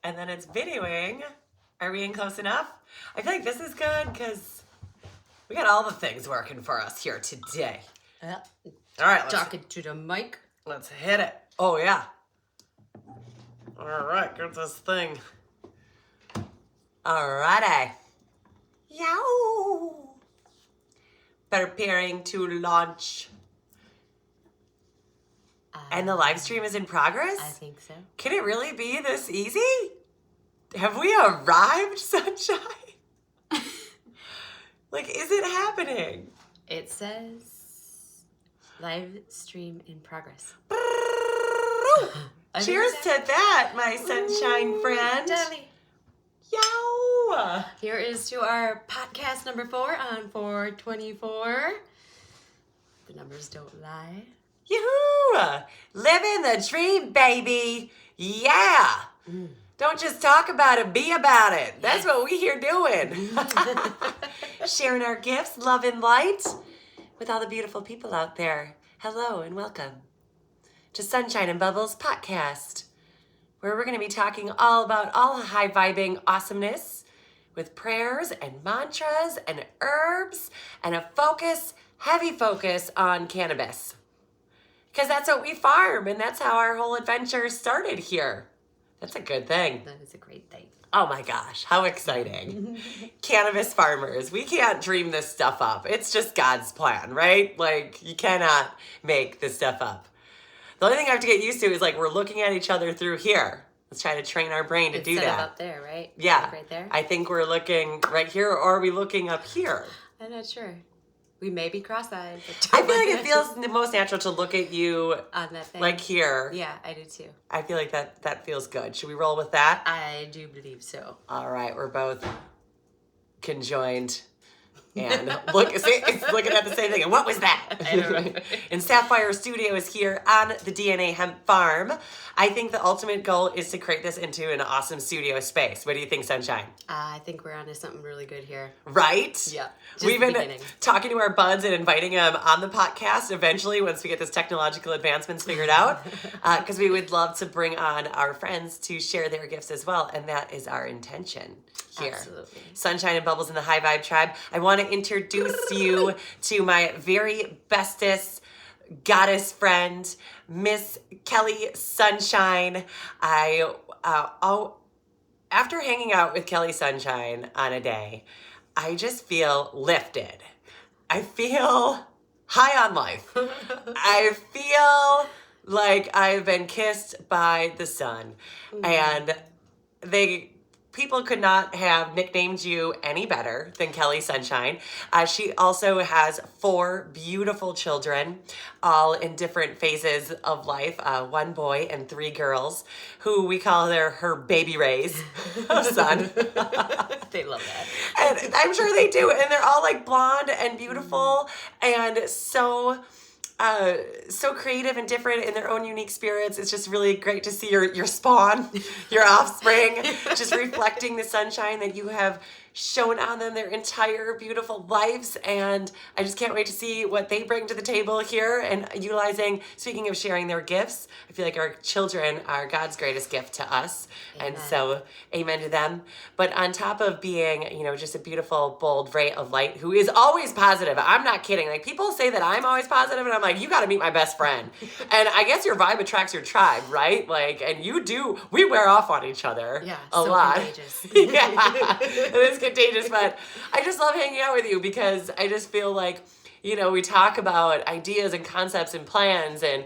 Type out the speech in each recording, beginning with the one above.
and then it's videoing. Are we in close enough? I feel like this is good because we got all the things working for us here today. All right, talking to the mic. Let's hit it. Oh, yeah. All right, get this thing. All righty. Yow. Preparing to launch. And the live stream is in progress? I think so. Can it really be this easy? Have we arrived, Sunshine? Like, is it happening? It says live stream in progress. Cheers to that, my sunshine friend. Definitely. Yow! Here is to our podcast number 4 on 4/24. The numbers don't lie. Yoo-hoo! Living the dream, baby. Yeah! Don't just talk about it, be about it. That's what we here doing. Sharing our gifts, love and light with all the beautiful people out there. Hello and welcome to Sunshine and Bubbles Potcast, where we're going to be talking all about all high-vibing awesomeness with prayers and mantras and herbs and a heavy focus on cannabis. Because that's what we farm, and that's how our whole adventure started here. That's a good thing. That is a great thing. Oh my gosh, how exciting. Cannabis farmers, we can't dream this stuff up. It's just God's plan, right? Like, you cannot make this stuff up. The only thing I have to get used to is like we're looking at each other through here. Let's try to train our brain to do that. Up there, right? Yeah. Like right there? I think we're looking right here, or are we looking up here? I'm not sure. We may be cross-eyed. I feel like it feels the most natural to look at you on that thing. Like here. Yeah, I do too. I feel like that feels good. Should we roll with that? I do believe so. All right, we're both conjoined. And it's looking at the same thing. And what was that? I don't know. And Sapphire Studio is here on the DNA Hemp Farm. I think the ultimate goal is to create this into an awesome studio space. What do you think, Sunshine? I think we're onto something really good here. Right? Yeah. We've been talking to our buds and inviting them on the podcast eventually once we get this technological advancements figured out. Because we would love to bring on our friends to share their gifts as well. And that is our intention here. Absolutely. Sunshine and Bubbles in the High Vibe Tribe. I want to introduce you to my very bestest goddess friend, Miss Kelly Sunshine. After hanging out with Kelly Sunshine on a day, I just feel lifted. I feel high on life. I feel like I've been kissed by the sun. And people could not have nicknamed you any better than Kelly Sunshine. She also has 4 beautiful children, all in different phases of life. 1 boy and 3 girls, who we call her baby rays of son. They love that. And I'm sure they do. And they're all like blonde and beautiful and so creative and different in their own unique spirits. It's just really great to see your spawn, your offspring, just reflecting the sunshine that you have shown on them their entire beautiful lives. And I just can't wait to see what they bring to the table here and utilizing, speaking of sharing their gifts, I feel like our children are God's greatest gift to us. Amen. And so amen to them. But on top of being, just a beautiful, bold ray of light who is always positive. I'm not kidding. Like, people say that I'm always positive and I'm like, you got to meet my best friend. And I guess your vibe attracts your tribe, right? Like, and we wear off on each other a lot. Contagious. Yeah, it is contagious, but I just love hanging out with you because I just feel like, we talk about ideas and concepts and plans and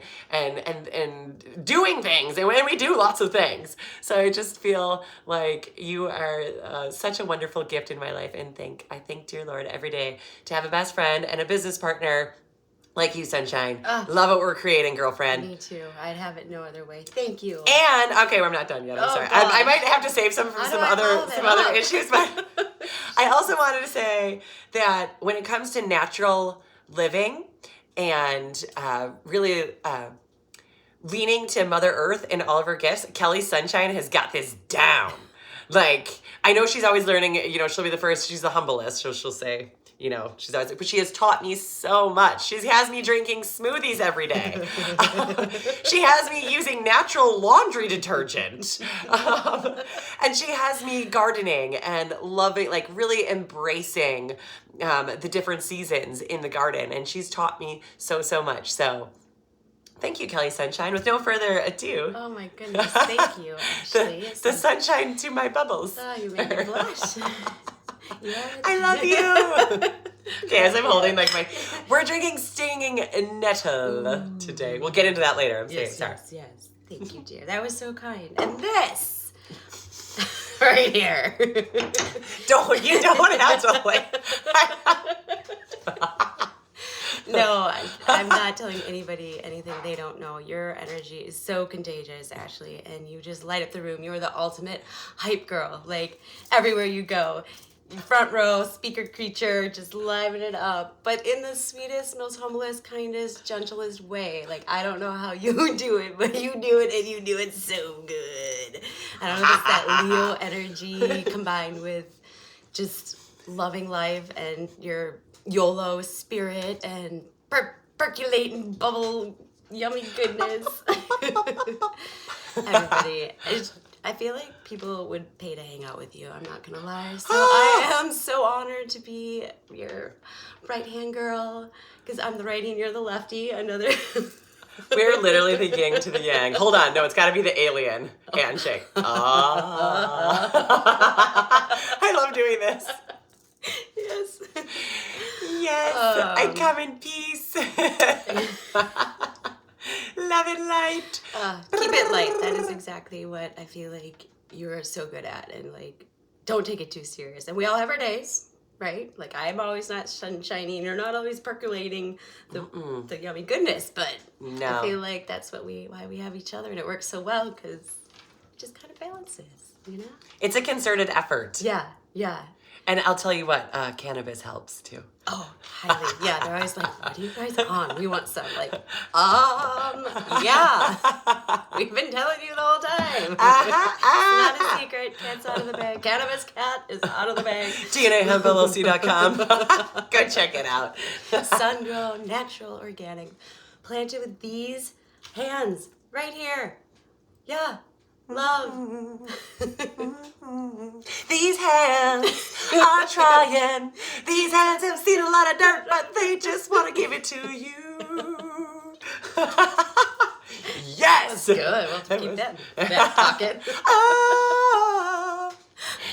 doing things, and we do lots of things. So I just feel like you are such a wonderful gift in my life, and I thank dear Lord every day to have a best friend and a business partner like you, Sunshine. Love what we're creating, girlfriend. Me too. I'd have it no other way. Thank you. And okay, I'm not done yet. I'm sorry. I might have to save some for some other issues, but I also wanted to say that when it comes to natural living and really leaning to Mother Earth and all of her gifts, Kelly Sunshine has got this down. Like, I know she's always learning. She'll be the first. She's the humblest. She'll say, you know, she's always like, but she has taught me so much. She has me drinking smoothies every day. She has me using natural laundry detergent. And she has me gardening and loving, like really embracing the different seasons in the garden. And she's taught me so much. So thank you, Kelly Sunshine. With no further ado. Oh my goodness, thank you, Ashley. the sunshine to my bubbles. Oh, you made me blush. Yes. I love you. Okay, as I'm holding like we're drinking stinging nettle today. We'll get into that later. I'm saying sorry. Yes. Thank you, dear. That was so kind. And this right here. You don't have to like. No, I'm not telling anybody anything they don't know. Your energy is so contagious, Ashley, and you just light up the room. You are the ultimate hype girl. Like, everywhere you go, front row, speaker creature, just liven it up. But in the sweetest, most humblest, kindest, gentlest way. Like, I don't know how you do it, but you do it, and you do it so good. I don't know if it's that Leo energy combined with just loving life and your YOLO spirit and percolating bubble yummy goodness. Everybody, I feel like people would pay to hang out with you. I'm not gonna lie. So I am so honored to be your right-hand girl, because I'm the righty and you're the lefty. Another. We're literally the yin to the yang. Hold on, no, it's got to be the alien handshake. I love doing this. Yes. Yes, I come in peace. Love and light. Keep it light. That is exactly what I feel like you're so good at. And like, don't take it too serious. And we all have our days, right? Like, I'm always not sunshiny and you're not always percolating the yummy goodness. But no. I feel like that's why we have each other, and it works so well because it just kind of balances, you know? It's a concerted effort. Yeah. And I'll tell you what, cannabis helps too. Oh, highly. Yeah, they're always like, what are you guys on? We want some. Like, yeah. We've been telling you the whole time. It's not a secret. Cat's out of the bag. Cannabis cat is out of the bag. DNAHempLLC.com. Go check it out. Sun-grown, natural, organic. Planted with these hands right here. Yeah. Love. These hands are trying. These hands have seen a lot of dirt, but they just want to give it to you. Yes. Good. We'll have to keep that in that pocket. Oh,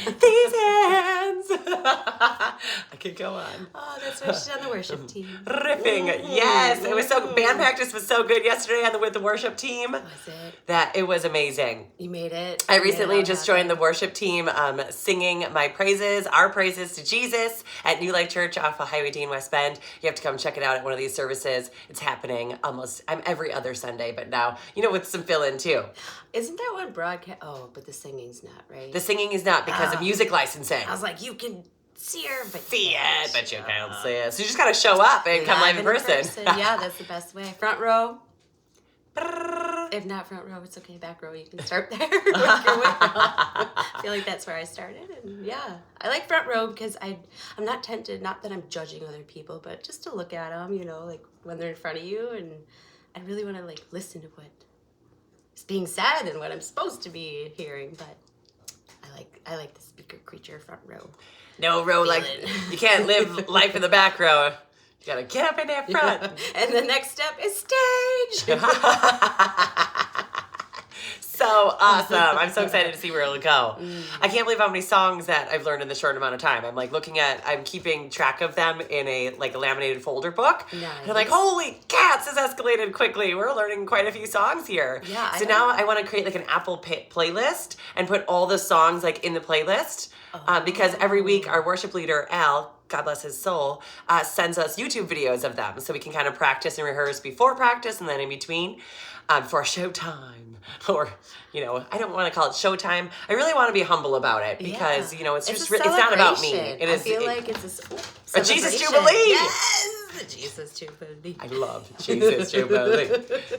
these hands. I could go on. Oh, that's why she's on the worship team. Riffing. Yes. It was so, band practice was so good yesterday with the worship team. Was it? That it was amazing. You made it. I recently just joined the worship team singing our praises to Jesus at New Life Church off of Highway D in West Bend. You have to come check it out at one of these services. It's happening I'm every other Sunday, but now, with some fill-in too. Isn't that one broadcast? Oh, but the singing's not, right? The singing is not because of music licensing. I was like, you can see her, but see it, but you can't see it. So you just gotta show up and come live in person. Yeah, that's the best way. Front row. If not front row, it's okay. Back row, you can start there. Work your way up. I feel like that's where I started, and yeah, I like front row because I'm not tempted. Not that I'm judging other people, but just to look at them, like when they're in front of you, and I really want to like listen to what is being said and what I'm supposed to be hearing. But I like the speaker creature front row. No row, like you can't live life in the back row. You gotta get up in that front. And the next step is stage. So awesome. I'm so excited to see where it'll go. I can't believe how many songs that I've learned in this short amount of time. I'm like I'm keeping track of them in a laminated folder book. Nice. And I'm like, holy cats, this escalated quickly. We're learning quite a few songs here. Yeah. So now I want to create an Apple playlist and put all the songs in the playlist. Because every week our worship leader, Al, God bless his soul, sends us YouTube videos of them. So we can kind of practice and rehearse before practice and then in between for showtime. Or, I don't want to call it showtime. I really want to be humble about it because, it's not about me. It is. I feel like it's a Jesus Jubilee. Yes, the Jesus Jubilee. I love Jesus Jubilee.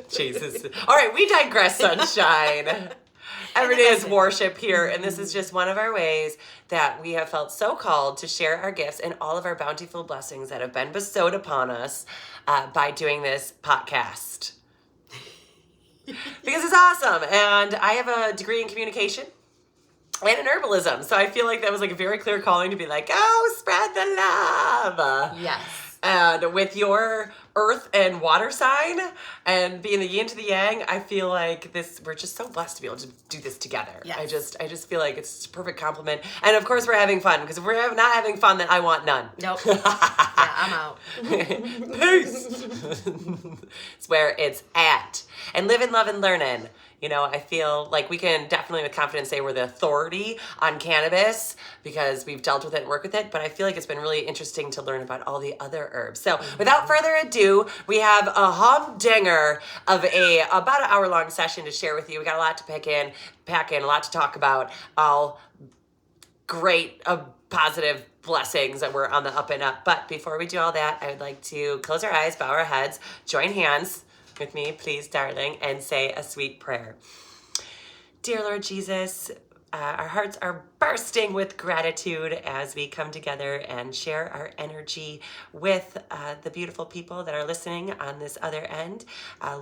Jesus. All right, we digress, sunshine. Every day is worship here, and this is just one of our ways that we have felt so called to share our gifts and all of our bountiful blessings that have been bestowed upon us by doing this podcast. Because it's awesome, and I have a degree in communication and in herbalism, so I feel like that was like a very clear calling to be like, oh, spread the love. Yes. And with your earth and water sign and being the yin to the yang, I feel like we're just so blessed to be able to do this together. Yes. I just feel like it's a perfect compliment. And of course we're having fun, because if we're not having fun, then I want none. Nope. Yeah, I'm out. Peace. It's where it's at. And living, loving, learning. You know, I feel like we can definitely with confidence say we're the authority on cannabis because we've dealt with it and worked with it, but I feel like it's been really interesting to learn about all the other herbs. So without further ado, we have a humdinger of about an hour-long session to share with you. We got a lot to pack in, a lot to talk about, all great, positive blessings that we're on the up and up. But before we do all that, I would like to close our eyes, bow our heads, join hands with me, please, darling, and say a sweet prayer. Dear Lord Jesus, our hearts are bursting with gratitude as we come together and share our energy with the beautiful people that are listening on this other end.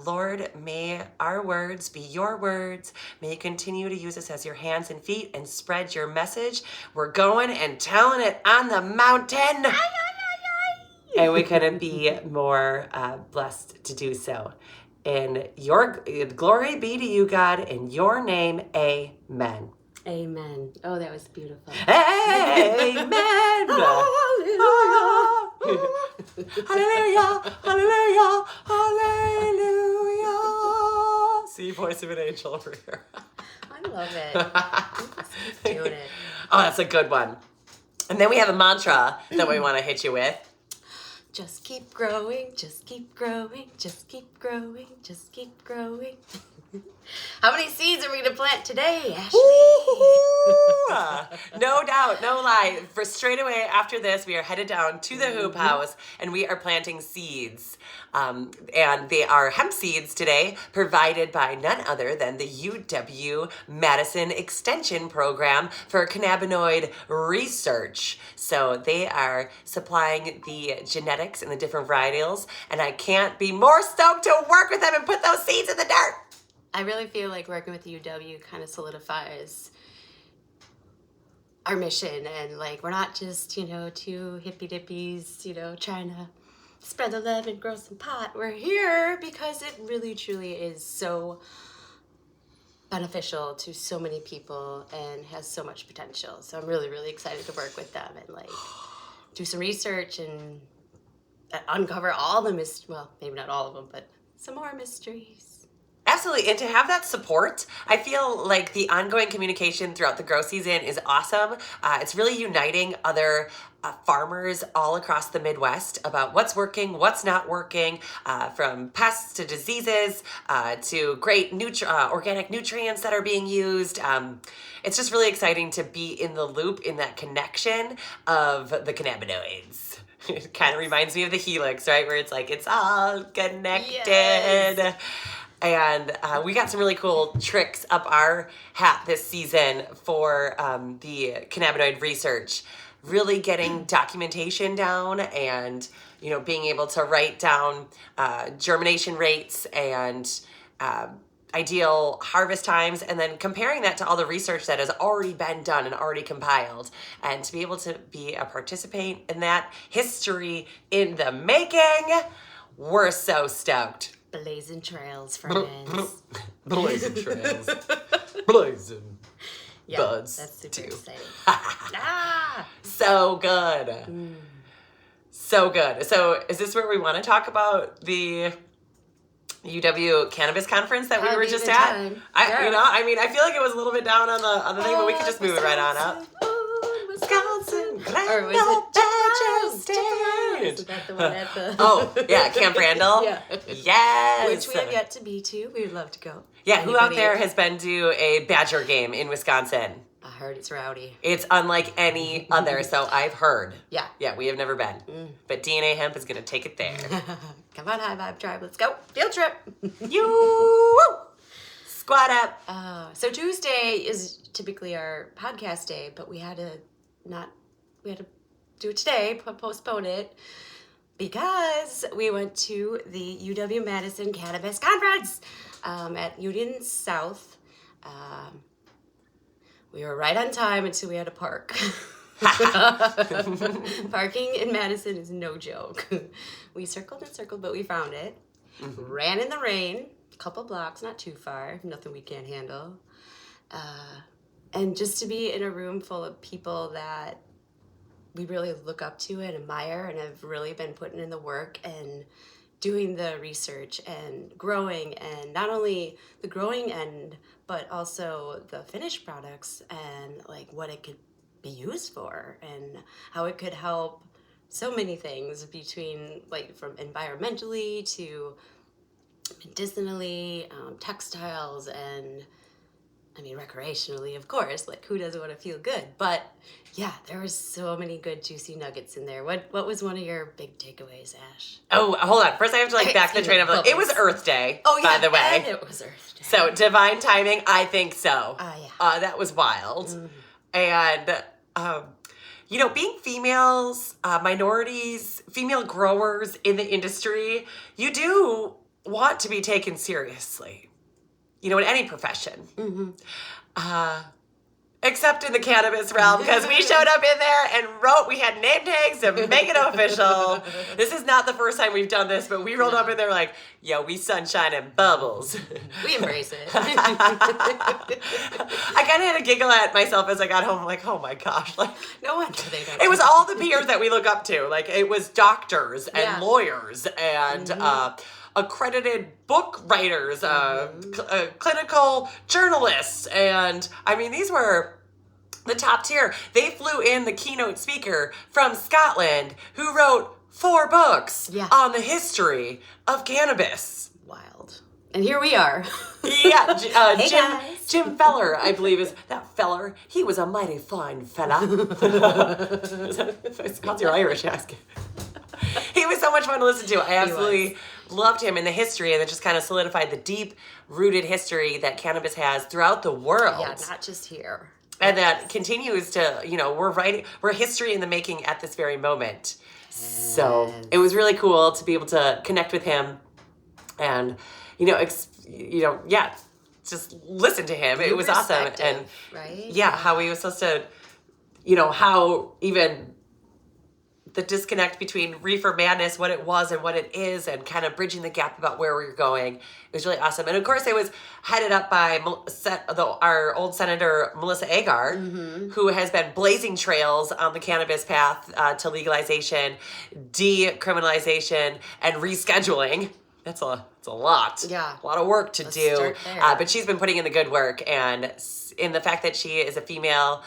Lord, may our words be your words. May you continue to use us as your hands and feet and spread your message. We're going and telling it on the mountain. And we couldn't be more blessed to do so. And your glory be to you, God, in your name, amen. Amen. Oh, that was beautiful. Amen. Hallelujah. Hallelujah. Hallelujah. See, voice of an angel over here. I love it. Let's keep doing it. Oh, that's a good one. And then we have a mantra that we want to hit you with. Just keep growing, just keep growing, just keep growing, just keep growing. How many seeds are we going to plant today, Ashley? No doubt, no lie. For straight away after this, we are headed down to the hoop house and we are planting seeds. And they are hemp seeds today, provided by none other than the UW-Madison Extension Program for cannabinoid research. So they are supplying the genetics and the different varietals, and I can't be more stoked to work with them and put those seeds in the dirt. I really feel like working with the UW kind of solidifies our mission, and like we're not just, two hippy dippies, trying to spread the love and grow some pot. We're here because it really truly is so beneficial to so many people and has so much potential. So I'm really, really excited to work with them and like do some research and uncover all the well, maybe not all of them, but some more mysteries. Absolutely, and to have that support, I feel like the ongoing communication throughout the grow season is awesome. It's really uniting other farmers all across the Midwest about what's working, what's not working, from pests to diseases, to great organic nutrients that are being used. It's just really exciting to be in the loop in that connection of the cannabinoids. It kind of reminds me of the helix, right? Where it's like, it's all connected. Yes. And we got some really cool tricks up our hat this season for the cannabinoid research. Really getting documentation down and, being able to write down germination rates and ideal harvest times, and then comparing that to all the research that has already been done and already compiled. And to be able to be a participant in that history in the making, we're so stoked. Blazing trails, friends. Blazing trails. Blazing buds. That's super too. exciting. So good. So good. So is this where we want to talk about the UW Cannabis Conference that we were just at? I feel like it was a little bit down on the thing, but we could just move it right on up. Wisconsin, or was it State? Is that the one at the... Oh, yeah, Camp Randall. Yeah. Yes. Which we have yet to be to. We would love to go. Yeah, who out there has been to a Badger game in Wisconsin? I heard it's rowdy. It's unlike any other, so I've heard. Yeah. Yeah, we have never been. But DNA Hemp is going to take it there. Come on, High Vibe Tribe. Let's go. Field trip. You! Squat up. So Tuesday is typically our podcast day, but we had to do it today, postpone it, because we went to the UW-Madison Cannabis Conference at Union South. We were right on time until we had to park. Parking in Madison is no joke. We circled and circled, but we found it. Ran in the rain, a couple blocks, not too far, nothing we can't handle. And just to be in a room full of people that we really look up to and admire and have really been putting in the work and doing the research and growing, and not only the growing end, but also the finished products and like what it could be used for and how it could help so many things, between like from environmentally to medicinally, textiles, and I mean recreationally, of course. Like, who doesn't want to feel good? But yeah, there were so many good juicy nuggets in there. What was one of your big takeaways, Ash? Oh, hold on. First I have to back the train of it was Earth Day, by the way. And it was Earth Day. So divine timing, I think so. Yeah. That was wild. And being females, minorities, female growers in the industry, you do want to be taken seriously, in any profession. Except in the cannabis realm, because we showed up in there and we had name tags to make it official. This is not the first time we've done this, but we rolled up in there like, yo, we sunshine and bubbles. We embrace it. I kind of had a giggle at myself as I got home. I'm like, oh my gosh. Like, no wonder they don't. It was all the peers that we look up to. Like, it was doctors and lawyers and accredited book writers, clinical journalists, and I mean, these were the top tier. They flew in the keynote speaker from Scotland who wrote 4 books on the history of cannabis. Wild. And here we are. Yeah, hey Jim Feller, I believe, is that feller. He was a mighty fine fella. How's your Irish ask? He was so much fun to listen to. I absolutely loved him in the history, and it just kind of solidified the deep-rooted history that cannabis has throughout the world. Yeah, not just here. And that continues to, we're history in the making at this very moment. Yes. So it was really cool to be able to connect with him and, just listen to him. It was awesome. And right? How he was supposed to, how even the disconnect between reefer madness, what it was and what it is, and kind of bridging the gap about where we're going. It was really awesome. And of course, it was headed up by our old Senator Melissa Agar, who has been blazing trails on the cannabis path to legalization, decriminalization, and rescheduling. That's a lot. Yeah. A lot of work to do. Start there. But she's been putting in the good work. And in the fact that she is a female,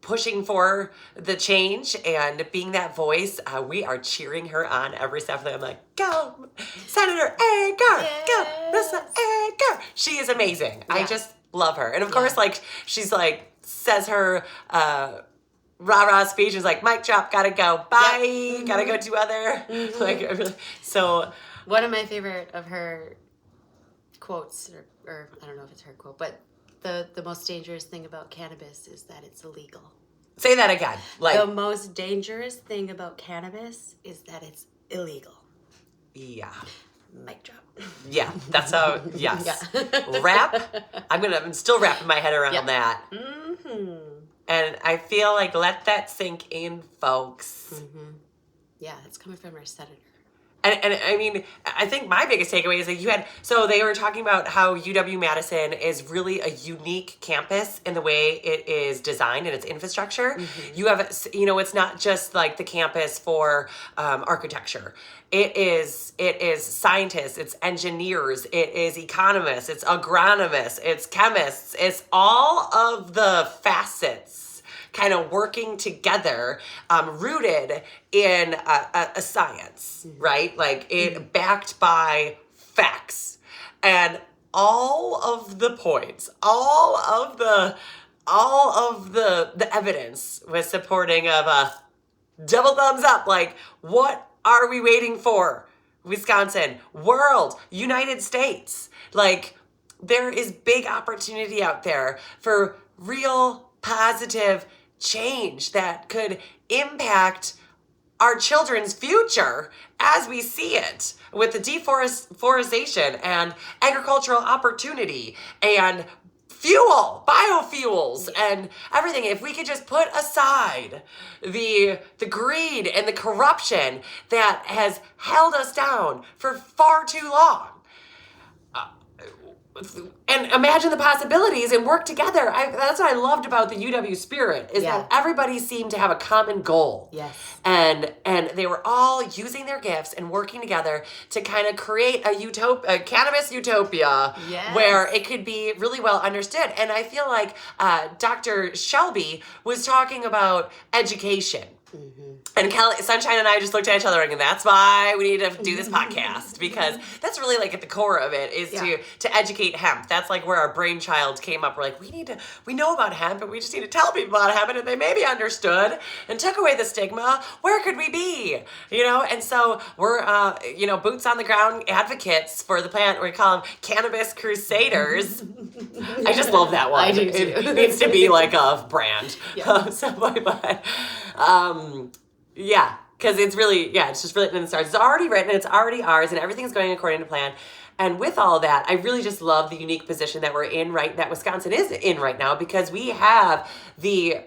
pushing for the change and being that voice, we are cheering her on every step of the way. I'm like, go, Senator Agar, go, Melissa Agar. She is amazing. Yeah. I just love her. And of course, like, she's like, says her rah-rah speech is like, mic drop, gotta go, bye, gotta go do other. Like, so. One of my favorite of her quotes, or I don't know if it's her quote, but the most dangerous thing about cannabis is that it's illegal. Say that again. Like, the most dangerous thing about cannabis is that it's illegal. Yeah. Mic drop. Yeah, that's how, yes. I'm still wrapping my head around that. And I feel like, let that sink in, folks. Yeah, it's coming from our senator. And I mean, I think my biggest takeaway is that they were talking about how UW-Madison is really a unique campus in the way it is designed and its infrastructure. You have, it's not just like the campus for architecture. It is scientists, it's engineers, it is economists, it's agronomists, it's chemists, it's all of the facets kind of working together, rooted in a science, right? Like, it backed by facts, and all of the points, all of the evidence was supporting of a double thumbs up. Like, what are we waiting for? Wisconsin, world, United States. Like, there is big opportunity out there for real positive change that could impact our children's future as we see it with the deforestation and agricultural opportunity and biofuels and everything. If we could just put aside the greed and the corruption that has held us down for far too long, and imagine the possibilities and work together. That's what I loved about the UW spirit, is that everybody seemed to have a common goal. Yes. And they were all using their gifts and working together to kind of create a cannabis utopia where it could be really well understood. And I feel like Dr. Shelby was talking about education. Mm-hmm. And Kelly, Sunshine and I just looked at each other and that's why we need to do this podcast, because that's really like at the core of it is to educate hemp. That's like where our brainchild came up. We're like, we know about hemp, but we just need to tell people about hemp, and if they maybe understood and took away the stigma, where could we be? And so we're, boots on the ground advocates for the plant. We call them Cannabis Crusaders. I just love that one. I do too. It needs to be like a brand. Because it's really, it's just written in the stars. It's already written, it's already ours, and everything's going according to plan. And with all that, I really just love the unique position that we're in that Wisconsin is in right now, because we have the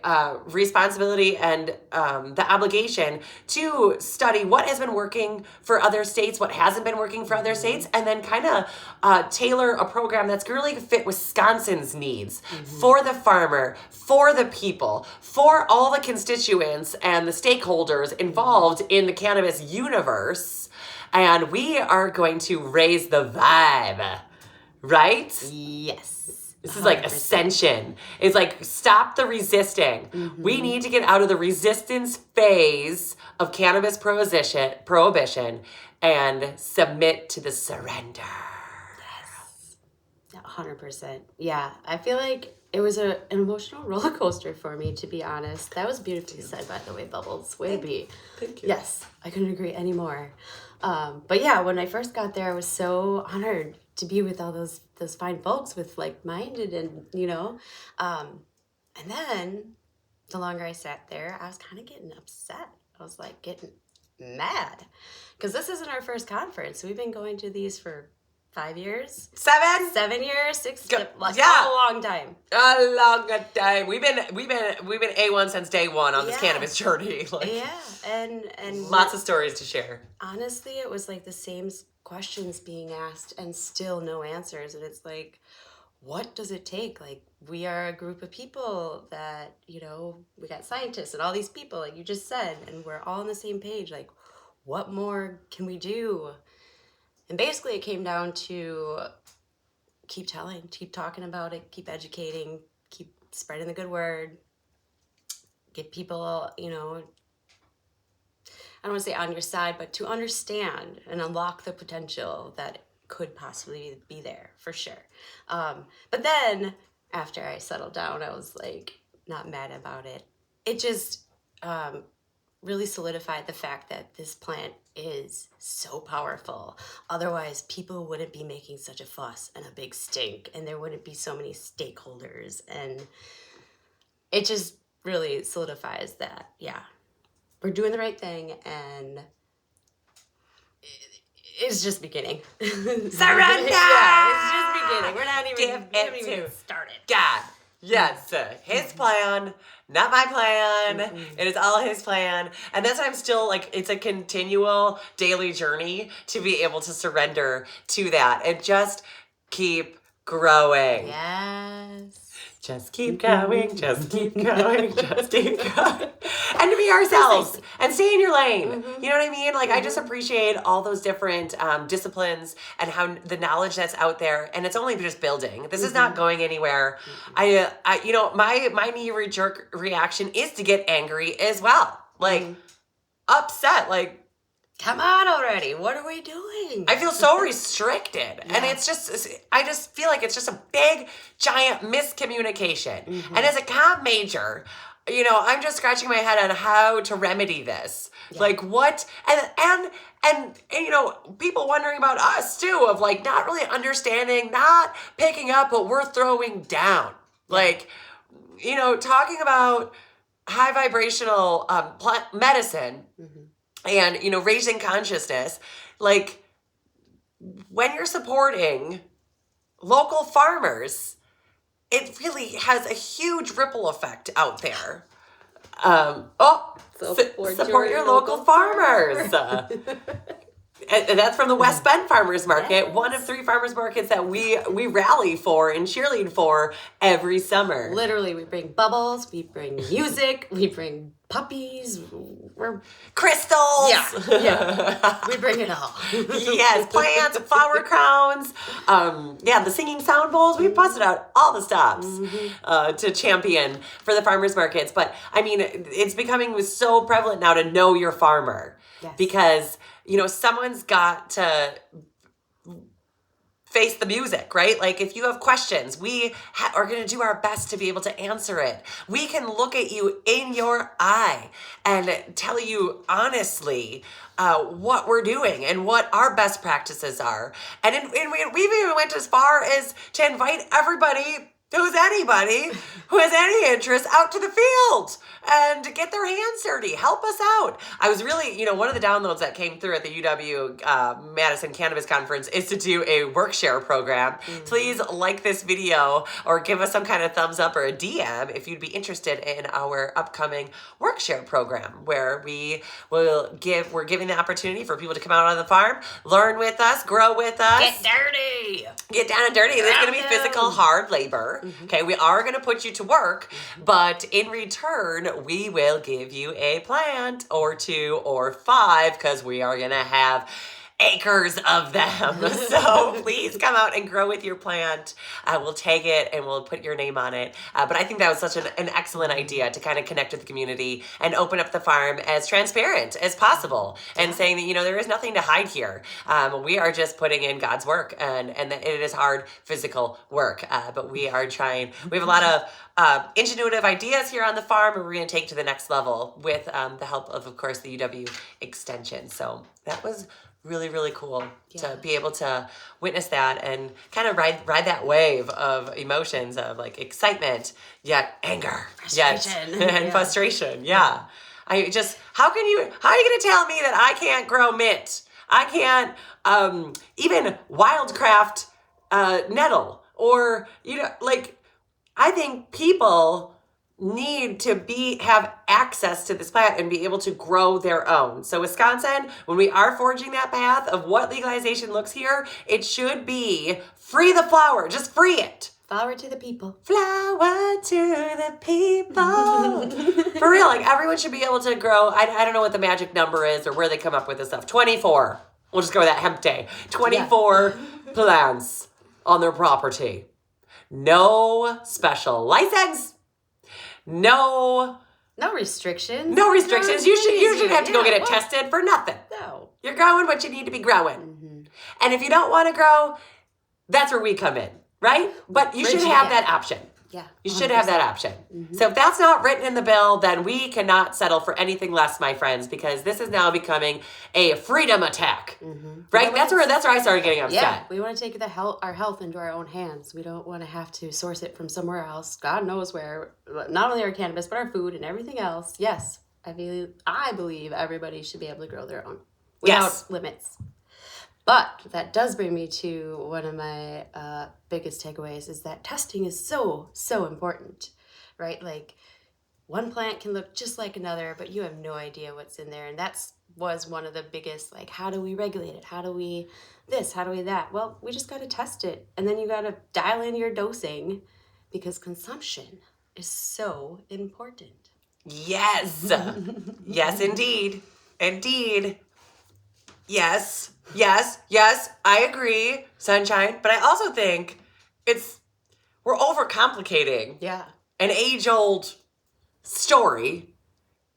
responsibility and the obligation to study what has been working for other states, what hasn't been working for other states, and then kind of tailor a program that's really fit Wisconsin's needs for the farmer, for the people, for all the constituents and the stakeholders involved in the cannabis universe. And we are going to raise the vibe, right? Yes. This is like ascension. It's like stop the resisting. Mm-hmm. We need to get out of the resistance phase of cannabis prohibition and submit to the surrender. Yes. 100%. Yeah. I feel like it was an emotional roller coaster for me, to be honest. That was beautifully said, by the way, Bubbles. Way to be. Thank you. Yes. I couldn't agree anymore. But yeah, when I first got there, I was so honored to be with all those fine folks with like-minded and, and then the longer I sat there, I was kind of getting upset. I was like getting mad because this isn't our first conference. We've been going to these for 5 years, 7 years, 6, a long time. A long time. We've been A1 since day one on this cannabis journey. And lots of stories to share. Honestly, it was like the same questions being asked and still no answers. And it's like, what does it take? Like, we are a group of people that, we got scientists and all these people, like you just said, and we're all on the same page. Like, what more can we do? And basically it came down to keep talking about it, keep educating, keep spreading the good word, get people, I don't want to say on your side, but to understand and unlock the potential that could possibly be there, for sure. But then after I settled down, I was like not mad about it. It just really solidified the fact that this plant is so powerful. Otherwise, people wouldn't be making such a fuss and a big stink, and there wouldn't be so many stakeholders. And it just really solidifies that, we're doing the right thing, and it's just beginning. Surrender! It's just beginning. We're not even started. God. Yes, his plan, not my plan. Mm-hmm. It is all his plan. And that's why I'm still like, it's a continual daily journey to be able to surrender to that and just keep growing. Yes. Just keep going, just keep going, just keep going. And to be ourselves and stay in your lane. Mm-hmm. You know what I mean? Like, I just appreciate all those different disciplines and how the knowledge that's out there. And it's only just building. This is not going anywhere. My knee-jerk reaction is to get angry as well. Like, upset. Like, come on already. What are we doing? I feel so restricted. And I just feel like it's just a big, giant miscommunication. Mm-hmm. And as a comp major, I'm just scratching my head on how to remedy this. Yeah. Like what, and people wondering about us too, of like not really understanding, not picking up what we're throwing down. Yeah. Like, talking about high vibrational plant medicine and, raising consciousness, like when you're supporting local farmers, it really has a huge ripple effect out there. Support your local farmers. And that's from the West Bend Farmers Market, Yes. one of 3 farmers markets that we rally for and cheerlead for every summer. Literally, we bring bubbles, we bring music, we bring puppies, we're Crystals. yeah, we bring it all. Yes, plants, flower crowns, the singing sound bowls. We've busted out all the stops to champion for the farmers markets. But I mean, it's becoming so prevalent now to know your farmer. Yes. Because, someone's got to face the music, right? Like if you have questions, we are going to do our best to be able to answer it. We can look at you in your eye and tell you honestly what we're doing and what our best practices are. And we've even went as far as to invite everybody who has any interest out to the field and get their hands dirty. Help us out. I was really, one of the downloads that came through at the UW-Madison Cannabis Conference is to do a work share program. Please like this video or give us some kind of thumbs up or a DM if you'd be interested in our upcoming work share program, where we're giving the opportunity for people to come out on the farm, learn with us, grow with us. Get dirty. Get down and dirty. There's going to be physical hard labor. Okay, we are going to put you to work, but in return, we will give you a plant or 2 or 5 because we are going to have acres of them. So please come out and grow with your plant. We'll tag it and we'll put your name on it. But I think that was such an excellent idea to kind of connect with the community and open up the farm as transparent as possible and saying that, there is nothing to hide here. We are just putting in God's work and that it is hard physical work. But we are trying. We have a lot of ingenuitive ideas here on the farm, and we're going to take to the next level with the help of course, the UW Extension. So that was really, really cool to be able to witness that and kind of ride that wave of emotions of like excitement, yet anger, and frustration. Yeah. How are you going to tell me that I can't grow mint? I can't even wildcraft nettle or, I think people need to have access to this plant and be able to grow their own. So Wisconsin, when we are forging that path of what legalization looks here, it should be free the flower, just free it. Flower to the people. Flower to the people. For real, like everyone should be able to grow. I don't know what the magic number is or where they come up with this stuff. 24. We'll just go with that hemp day. 24 plants on their property. No special license. No restrictions. No restrictions. You shouldn't have to go get it tested for nothing. No. You're growing what you need to be growing. And if you don't want to grow, that's where we come in, right? But you should have that option. Yeah. You should have that option. So if that's not written in the bill, then we cannot settle for anything less, my friends, because this is now becoming a freedom attack. Right? That's where I started getting upset. Yeah, we want to take our health into our own hands. We don't want to have to source it from somewhere else. God knows where. Not only our cannabis, but our food and everything else. Yes, I believe everybody should be able to grow their own without limits. But that does bring me to one of my biggest takeaways is that testing is so, so important, right? Like one plant can look just like another, but you have no idea what's in there. And was one of the biggest, like, how do we regulate it? How do we this? How do we that? Well, we just got to test it. And then you got to dial in your dosing because consumption is so important. Yes. Yes, indeed. Indeed. Yes, I agree, sunshine. But I also think we're overcomplicating an age-old story.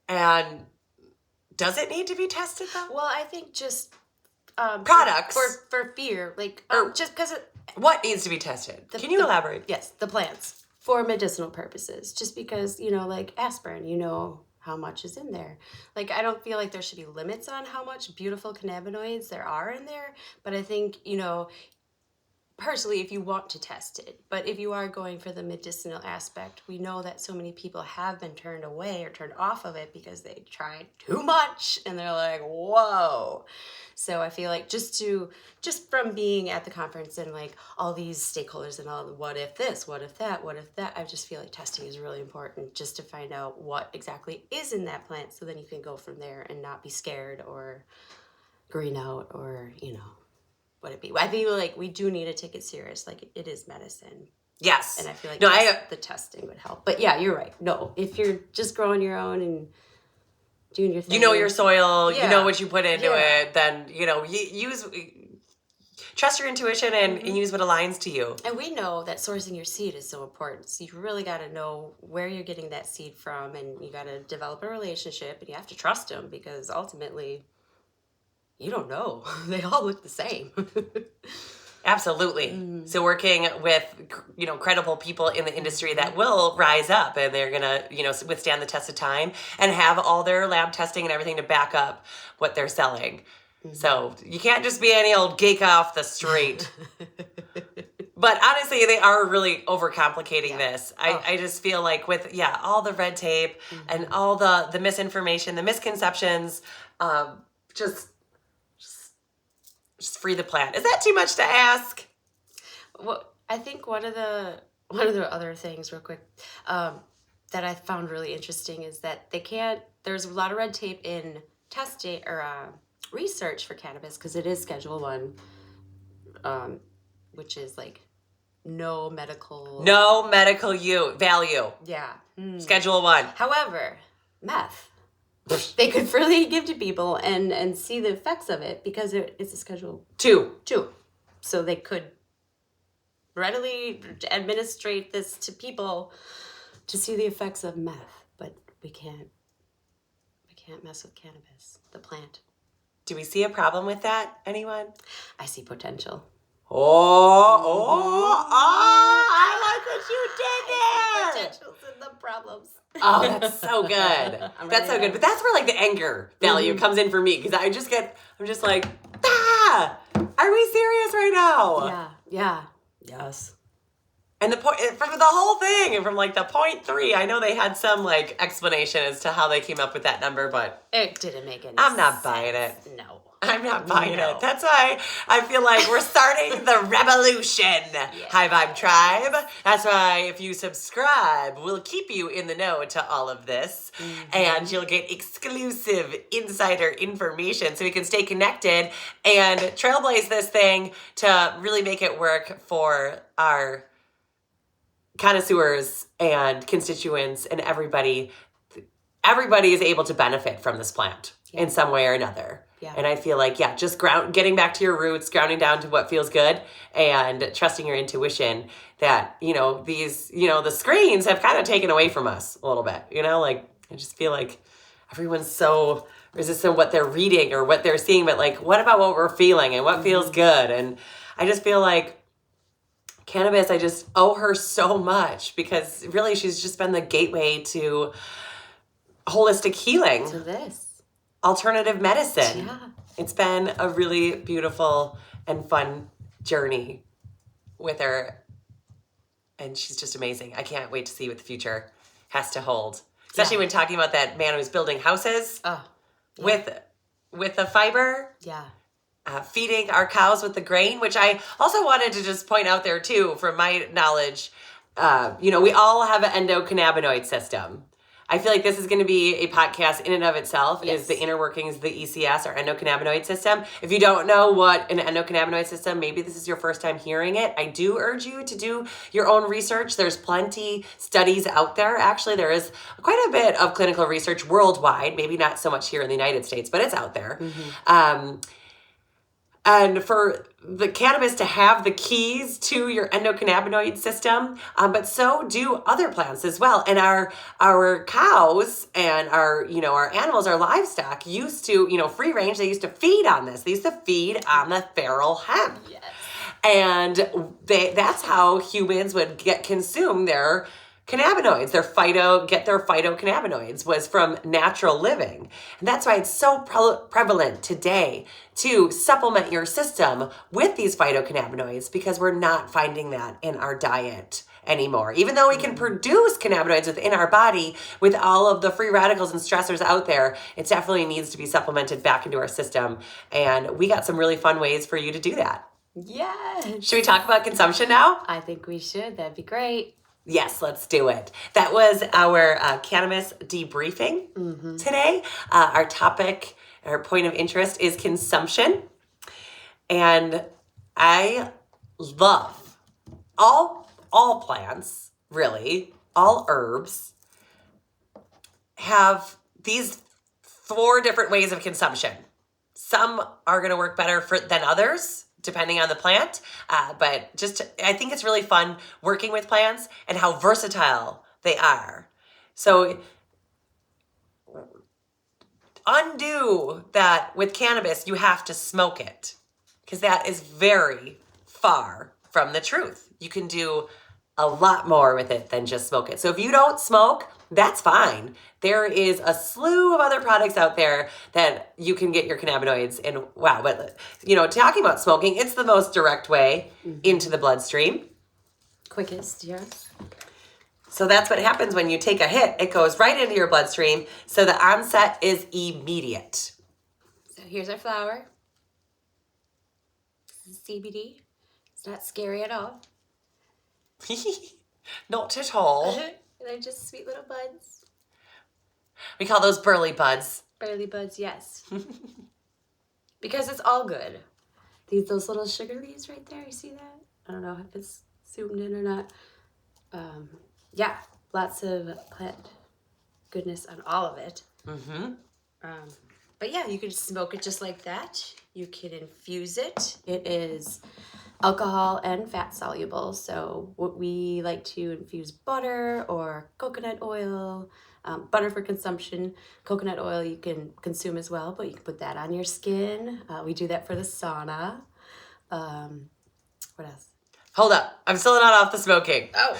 And does it need to be tested though? Well, I think just products for fear, like just because what needs to be tested? Can you elaborate? Yes, the plants. for medicinal purposes, just because, like aspirin, how much is in there. Like, I don't feel like there should be limits on how much beautiful cannabinoids there are in there, but I think, personally, if you want to test it, but if you are going for the medicinal aspect, we know that so many people have been turned away or turned off of it because they tried too much and they're like, whoa. So I feel like just from being at the conference and like all these stakeholders and all the what if this, what if that, I just feel like testing is really important just to find out what exactly is in that plant, so then you can go from there and not be scared or green out or, what it be. I feel like we do need to take it serious. Like, it is medicine. Yes. And I feel like no, the testing would help. But yeah, you're right. No, if you're just growing your own and doing your thing. You know your soil, you know what you put into Yeah. it, then, trust your intuition and use what aligns to you. And we know that sourcing your seed is so important. So you really got to know where you're getting that seed from, and you got to develop a relationship, and you have to trust them, because ultimately you don't know. They all look the same. Absolutely. So working with, credible people in the industry that will rise up and they're going to, withstand the test of time and have all their lab testing and everything to back up what they're selling. So you can't just be any old geek off the street. But honestly, they are really overcomplicating this. I just feel like with, all the red tape and all the misinformation, the misconceptions, just free the plant. Is that too much to ask? Well, I think one of the other things, real quick, that I found really interesting is that there's a lot of red tape in testing or research for cannabis, because it is Schedule 1, which is like no medical value. Yeah. Schedule 1. However, meth, they could freely give to people and see the effects of it, because it's a Schedule 2. So they could readily administrate this to people to see the effects of meth, but we can't mess with cannabis, the plant. Do we see a problem with that, anyone? I see potential. I like what you did there. Potentials and the problems. Oh, that's so good. That's so good. But that's where like the anger value comes in for me, because I'm just like, are we serious right now? Yeah. Yes. And the point from the whole thing, and from like the 0.3, I know they had some like explanation as to how they came up with that number, but it didn't make any I'm not sense. buying it. No. I'm not buying it. That's why I feel like we're starting the revolution. High Vibe Tribe. That's why if you subscribe, we'll keep you in the know to all of this. And you'll get exclusive insider information so we can stay connected and trailblaze this thing to really make it work for our connoisseurs and constituents and everybody. Everybody is able to benefit from this plant in some way or another. Yeah. And I feel like, just getting back to your roots, grounding down to what feels good, and trusting your intuition that, the screens have kind of taken away from us a little bit, like, I just feel like everyone's so resistant to what they're reading or what they're seeing, but like, what about what we're feeling and what feels good? And I just feel like cannabis, I just owe her so much, because really she's just been the gateway to holistic healing. To this. Alternative medicine. Yeah. It's been a really beautiful and fun journey with her. And she's just amazing. I can't wait to see what the future has to hold. Especially when talking about that man who's building houses with the fiber. Yeah. Feeding our cows with the grain, which I also wanted to just point out there too, from my knowledge. We all have an endocannabinoid system. I feel like this is going to be a podcast in and of itself, is the inner workings of the ECS, or endocannabinoid system. If you don't know what an endocannabinoid system, maybe this is your first time hearing it, I do urge you to do your own research. There's plenty studies out there. Actually, there is quite a bit of clinical research worldwide, maybe not so much here in the United States, but it's out there. And for the cannabis to have the keys to your endocannabinoid system, but so do other plants as well. And our cows and our animals, our livestock used to, free range, they used to feed on this. They used to feed on the feral hemp. Yes. And that's how humans would consume their cannabinoids, get their phytocannabinoids was from natural living. And that's why it's so prevalent today to supplement your system with these phytocannabinoids, because we're not finding that in our diet anymore. Even though we can produce cannabinoids within our body with all of the free radicals and stressors out there, it definitely needs to be supplemented back into our system. And we got some really fun ways for you to do that. Yes. Should we talk about consumption now? I think we should. That'd be great. Yes, let's do it. That was our cannabis debriefing today. Our topic, our point of interest is consumption. And I love all plants, really, all herbs have these 4 different ways of consumption. Some are going to work better than others, depending on the plant. But I think it's really fun working with plants and how versatile they are. So undo that with cannabis, you have to smoke it, because that is very far from the truth. You can do a lot more with it than just smoke it. So if you don't smoke, that's fine. There is a slew of other products out there that you can get your cannabinoids in. Wow, but talking about smoking, it's the most direct way into the bloodstream. Quickest, yes. So that's what happens when you take a hit. It goes right into your bloodstream. So the onset is immediate. So here's our flower. This is CBD. It's not scary at all. Not at all. They're just sweet little buds. We call those burley buds. Burley buds, yes. Because it's all good. Those little sugar leaves right there, you see that? I don't know if it's zoomed in or not. Yeah, lots of plant goodness on all of it. But yeah, you can smoke it just like that. You can infuse it. It is alcohol and fat soluble. So what we like to infuse butter or coconut oil, butter for consumption. Coconut oil you can consume as well, but you can put that on your skin. We do that for the sauna. What else? Hold up. I'm still not off the smoking. Oh,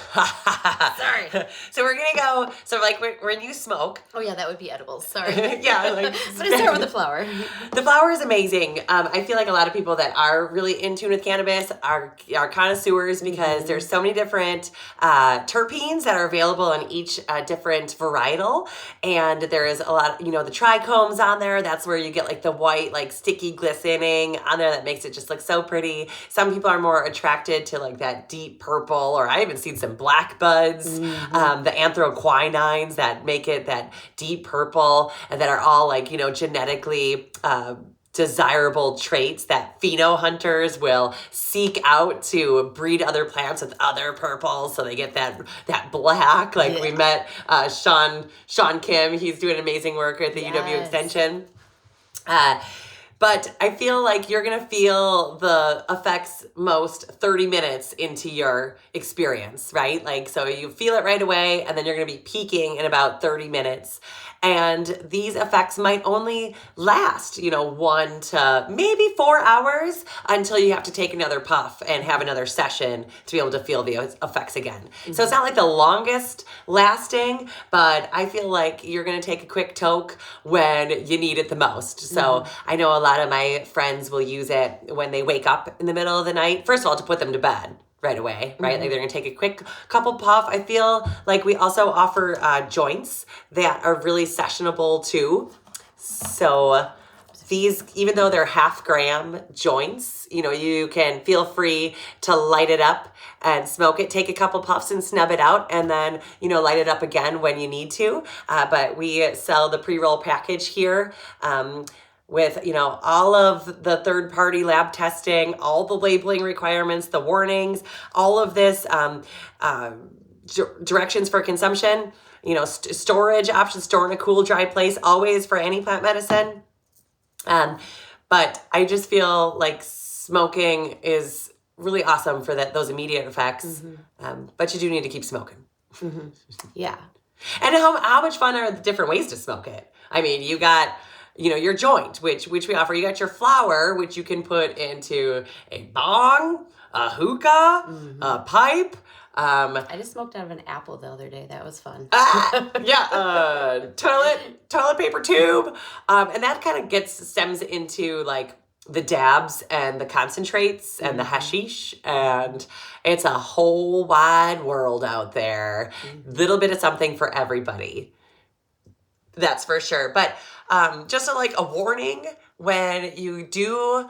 sorry. So we're going to go, so like when you smoke. Oh yeah, that would be edibles. Sorry. Yeah. But I start with the flower. The flower is amazing. I feel like a lot of people that are really in tune with cannabis are connoisseurs, because there's so many different terpenes that are available in each different varietal. And there is a lot, the trichomes on there. That's where you get like the white, like sticky glistening on there that makes it just look so pretty. Some people are more attracted to like that deep purple, or I even seen some black buds, the anthraquinines that make it that deep purple, and that are all like, genetically desirable traits that pheno hunters will seek out to breed other plants with other purples, so they get that black. Like we met Sean Kim, he's doing amazing work at the UW Extension. But I feel like you're going to feel the effects most 30 minutes into your experience, right? Like, so you feel it right away, and then you're going to be peaking in about 30 minutes. And these effects might only last, 1 to maybe 4 hours until you have to take another puff and have another session to be able to feel the effects again. So it's not like the longest lasting, but I feel like you're going to take a quick toke when you need it the most. So I know a lot of my friends will use it when they wake up in the middle of the night. First of all, to put them to bed right away, right? Like they're gonna take a quick couple puff. I feel like we also offer joints that are really sessionable too. So these, even though they're 0.5 gram joints, you can feel free to light it up and smoke it, take a couple puffs and snub it out, and then, light it up again when you need to. But we sell the pre-roll package here. With, all of the third-party lab testing, all the labeling requirements, the warnings, all of this, directions for consumption, storage options, store in a cool, dry place, always for any plant medicine. But I just feel like smoking is really awesome for those immediate effects. But you do need to keep smoking. Yeah. And how much fun are the different ways to smoke it? I mean, you got... your joint, which we offer. You got your flower, which you can put into a bong, a hookah, a pipe. I just smoked out of an apple the other day. That was fun. Toilet paper tube. And that kind of stems into like the dabs and the concentrates and the hashish, and it's a whole wide world out there. Little bit of something for everybody. That's for sure. But just a warning when you do,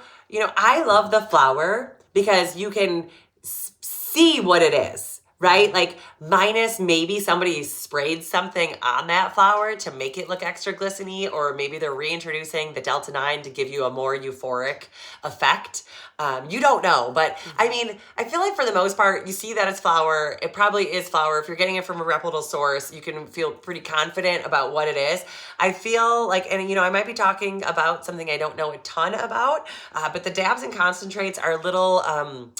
I love the flower because you can see what it is, right? Like minus maybe somebody sprayed something on that flower to make it look extra glistening, or maybe they're reintroducing the Delta 9 to give you a more euphoric effect. You don't know, but I mean, I feel like for the most part, you see that it's flower. It probably is flower. If you're getting it from a reputable source, you can feel pretty confident about what it is. I feel like, and I might be talking about something I don't know a ton about, but the dabs and concentrates are a little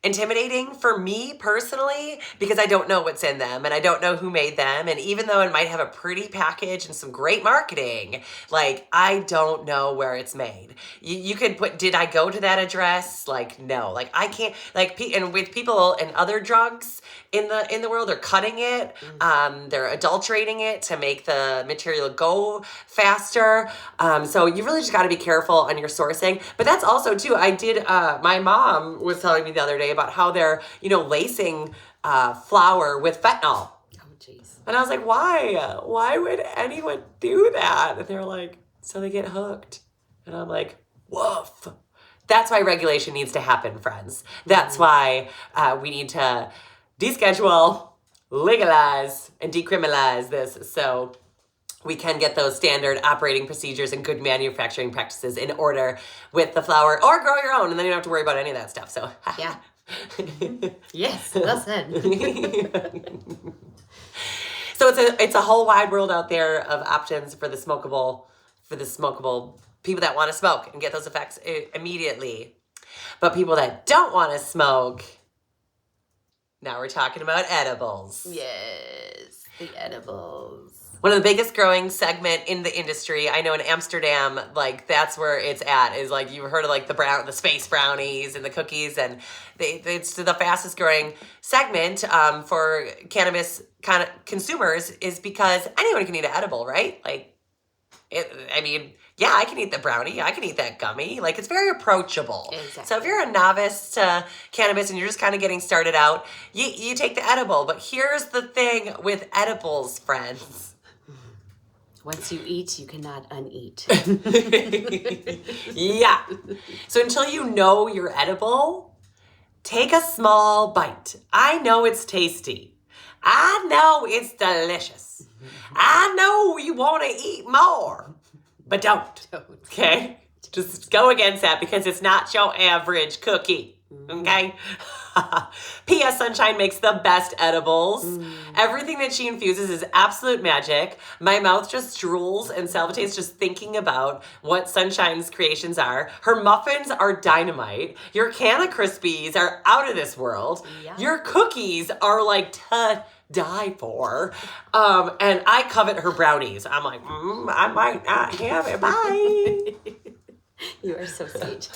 intimidating for me personally because I don't know what's in them and I don't know who made them. And even though it might have a pretty package and some great marketing, like I don't know where it's made. You could put, did I go to that address? Like, no, like I can't, like, and with people and other drugs in the world, they're cutting it, they're adulterating it to make the material go faster. So you really just got to be careful on your sourcing. But that's also too, my mom was telling me the other day about how they're, lacing flour with fentanyl. Oh, jeez. And I was like, why? Why would anyone do that? And they're like, so they get hooked. And I'm like, woof. That's why regulation needs to happen, friends. That's why we need to deschedule, legalize, and decriminalize this so we can get those standard operating procedures and good manufacturing practices in order with the flower, or grow your own, and then you don't have to worry about any of that stuff. So yeah. Yes, well said. So it's a whole wide world out there of options for the smokable people that want to smoke and get those effects immediately. But people that don't want to smoke, now we're talking about edibles. Yes, the edibles. One of the biggest growing segment in the industry, I know in Amsterdam, like that's where it's at, is like you've heard of like the space brownies and the cookies, and it's the fastest growing segment for cannabis kind of consumers is because anyone can eat an edible, right? Like, I can eat the brownie. I can eat that gummy. Like, it's very approachable. Exactly. So if you're a novice to cannabis and you're just kind of getting started out, you take the edible. But here's the thing with edibles, friends. Once you eat, you cannot uneat. Yeah. So until you know you're edible, take a small bite. I know it's tasty. I know it's delicious. I know you want to eat more. But don't. Okay? Just go against that because it's not your average cookie. Okay? P.S. Sunshine makes the best edibles. Everything that she infuses is absolute magic. My mouth just drools and salivates just thinking about what Sunshine's creations are. Her muffins are dynamite. Your Canna Crispies are out of this world. Yeah. Your cookies are like to die for. And I covet her brownies. I'm like, I might not have it. Bye. You are so sweet.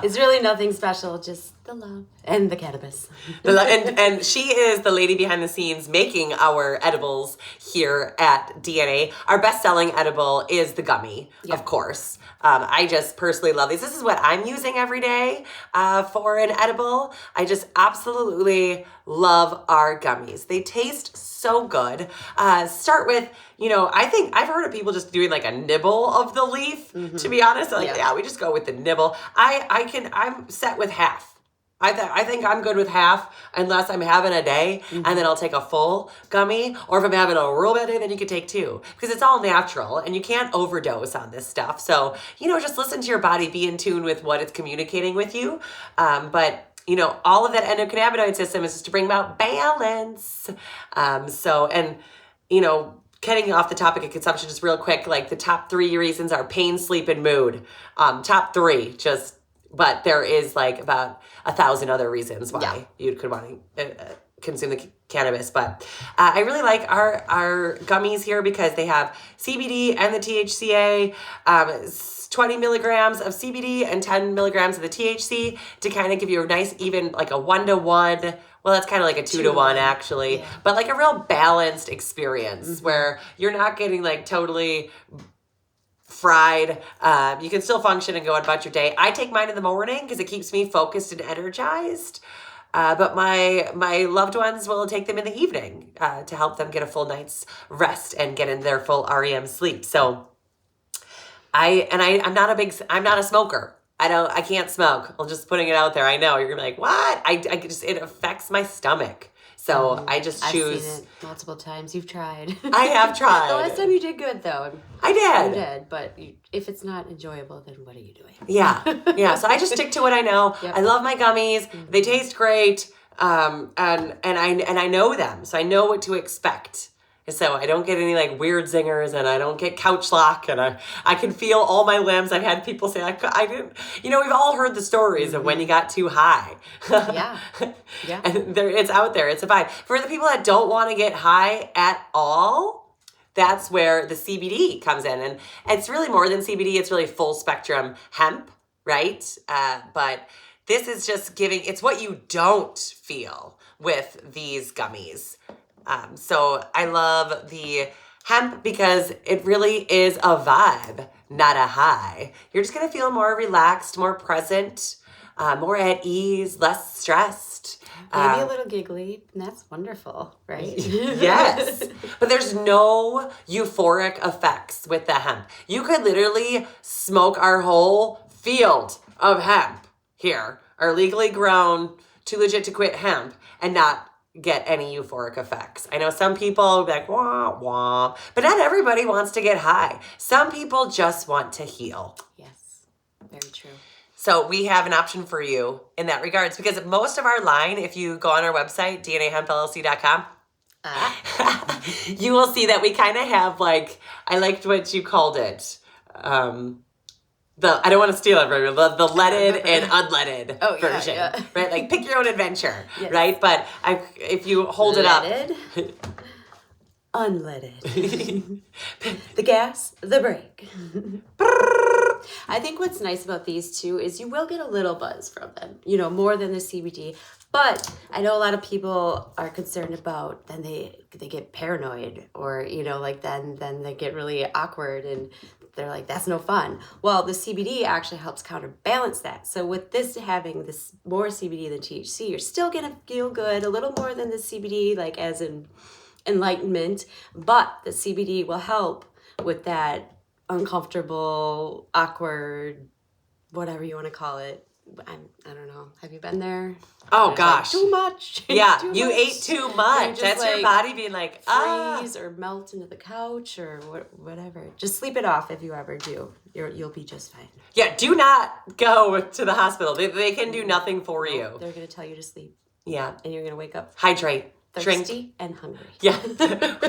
It's really nothing special, just the love and the cannabis. And she is the lady behind the scenes making our edibles here at DNA. Our best-selling edible is the gummy, of course. I just personally love these. This is what I'm using every day for an edible. I just absolutely love our gummies. They taste so good. Start with, I think I've heard of people just doing like a nibble of the leaf, to be honest. Like, yeah, we just go with the nibble. I'm set with half. I think I'm good with half unless I'm having a day, and then I'll take a full gummy. Or if I'm having a real bad day, then you can take two. Because it's all natural, and you can't overdose on this stuff. So, just listen to your body, be in tune with what it's communicating with you. But all of that endocannabinoid system is just to bring about balance. Getting off the topic of consumption just real quick, like the top 3 reasons are pain, sleep, and mood. Top 3, but there is like about 1,000 other reasons why you could want to consume cannabis. But I really like our gummies here because they have CBD and the THCA, 20 milligrams of CBD and 10 milligrams of the THC to kind of give you a nice, even like a 1-to-1. Well, that's kind of like a 2-to-1 actually, but like a real balanced experience where you're not getting like totally fried. You can still function and go about your day. I take mine in the morning because it keeps me focused and energized. But my loved ones will take them in the evening to help them get a full night's rest and get in their full REM sleep. So I'm not a smoker. I can't smoke. I'm just putting it out there. I know you're gonna be like, what? It affects my stomach. So I just choose. I've seen it multiple times. You've tried. I have tried. The last time you did good though. I did. You did, but if it's not enjoyable, then what are you doing? Yeah. So I just stick to what I know. Yep. I love my gummies. They taste great. And I know them, so I know what to expect. So I don't get any like weird zingers, and I don't get couch lock, and I can feel all my limbs. I've had people say I didn't. We've all heard the stories of when you got too high. Yeah. And it's out there. It's a vibe. For the people that don't want to get high at all, that's where the CBD comes in, and it's really more than CBD. It's really full spectrum hemp, right? But this is just giving. It's what you don't feel with these gummies. So I love the hemp because it really is a vibe, not a high. You're just going to feel more relaxed, more present, more at ease, less stressed. Maybe a little giggly, and that's wonderful, right? Yes. But there's no euphoric effects with the hemp. You could literally smoke our whole field of hemp here, our legally grown, too legit to quit hemp, and not get any euphoric effects. I know some people will be like, wah, wah, but not everybody wants to get high. Some people just want to heal. Yes, very true. So we have an option for you in that regards, because most of our line, if you go on our website, dnahempllc.com, you will see that we kind of have like, I liked what you called it. I don't want to steal it from you, the leaded and unleaded version, right? Like pick your own adventure, right? But if you hold it up. Unleaded. The gas, the brake. I think what's nice about these two is you will get a little buzz from them, more than the CBD. But I know a lot of people are concerned about, then they get paranoid, or, then they get really awkward and they're like, that's no fun. Well, the CBD actually helps counterbalance that. So with this having this more CBD than THC, you're still going to feel good, a little more than the CBD, like as in enlightenment, but the CBD will help with that uncomfortable, awkward, whatever you want to call it. I don't know. Have you been there? Oh gosh. Too much. Yeah, you ate too much. That's your body being like, freeze or melt into the couch or whatever. Just sleep it off if you ever do. You'll be just fine. Yeah, do not go to the hospital. They can do nothing for you. They're going to tell you to sleep. Yeah. And you're going to wake up. Hydrate. Thirsty Drink. And hungry. Yeah.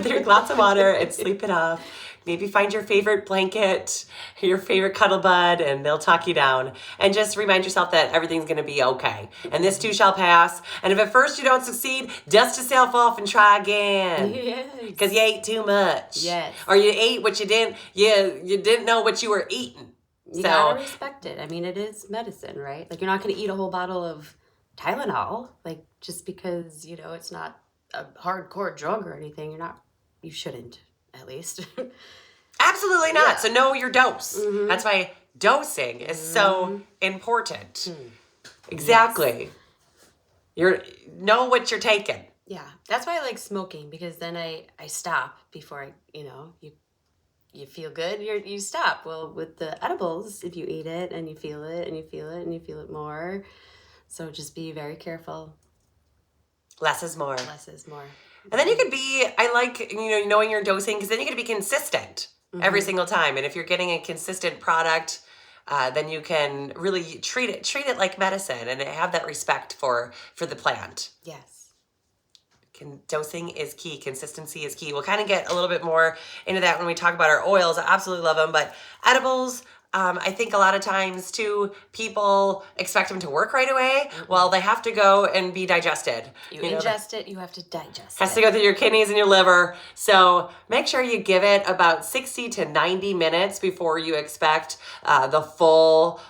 Drink lots of water and sleep it off. Maybe find your favorite blanket, your favorite cuddle bud, and they'll talk you down. And just remind yourself that everything's going to be okay. And this too shall pass. And if at first you don't succeed, dust yourself off and try again. Yes. Because you ate too much. Yes. Or you ate what you didn't know what you were eating. You gotta respect it. I mean, it is medicine, right? Like, you're not going to eat a whole bottle of Tylenol, like, just because, it's not a hardcore drug or anything. You shouldn't, at least. Absolutely not. Yeah. So know your dose. Mm-hmm. That's why dosing is so important. Mm. Exactly. Yes. Know what you're taking. Yeah. That's why I like smoking, because then I stop before you feel good, you stop. Well, with the edibles, if you eat it and you feel it and you feel it and you feel it more. So just be very careful. Less is more. Less is more. And then you could be, I like, knowing your dosing, because then you can be consistent every single time. And if you're getting a consistent product, then you can really treat it like medicine and have that respect for the plant. Yes. Dosing is key. Consistency is key. We'll kind of get a little bit more into that when we talk about our oils. I absolutely love them. But edibles, I think a lot of times too, people expect them to work right away. Well, they have to go and be digested. You ingest it, you have to digest Has it. to go through your kidneys and your liver. So make sure you give it about 60 to 90 minutes before you expect the full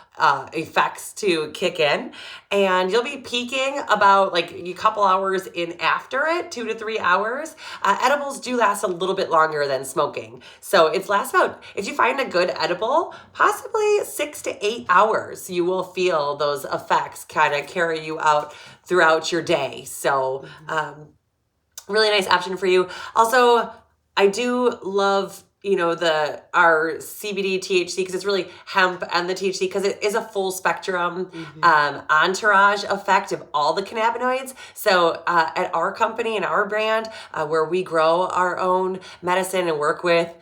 effects to kick in. And you'll be peaking about like a couple hours in after it, 2 to 3 hours. Edibles do last a little bit longer than smoking. So it lasts about, if you find a good edible, possibly 6 to 8 hours, you will feel those effects kind of carry you out throughout your day. So really nice option for you. Also, I do love our CBD THC because it's really hemp and the THC because it is a full spectrum entourage effect of all the cannabinoids. So at our company and our brand, where we grow our own medicine and work with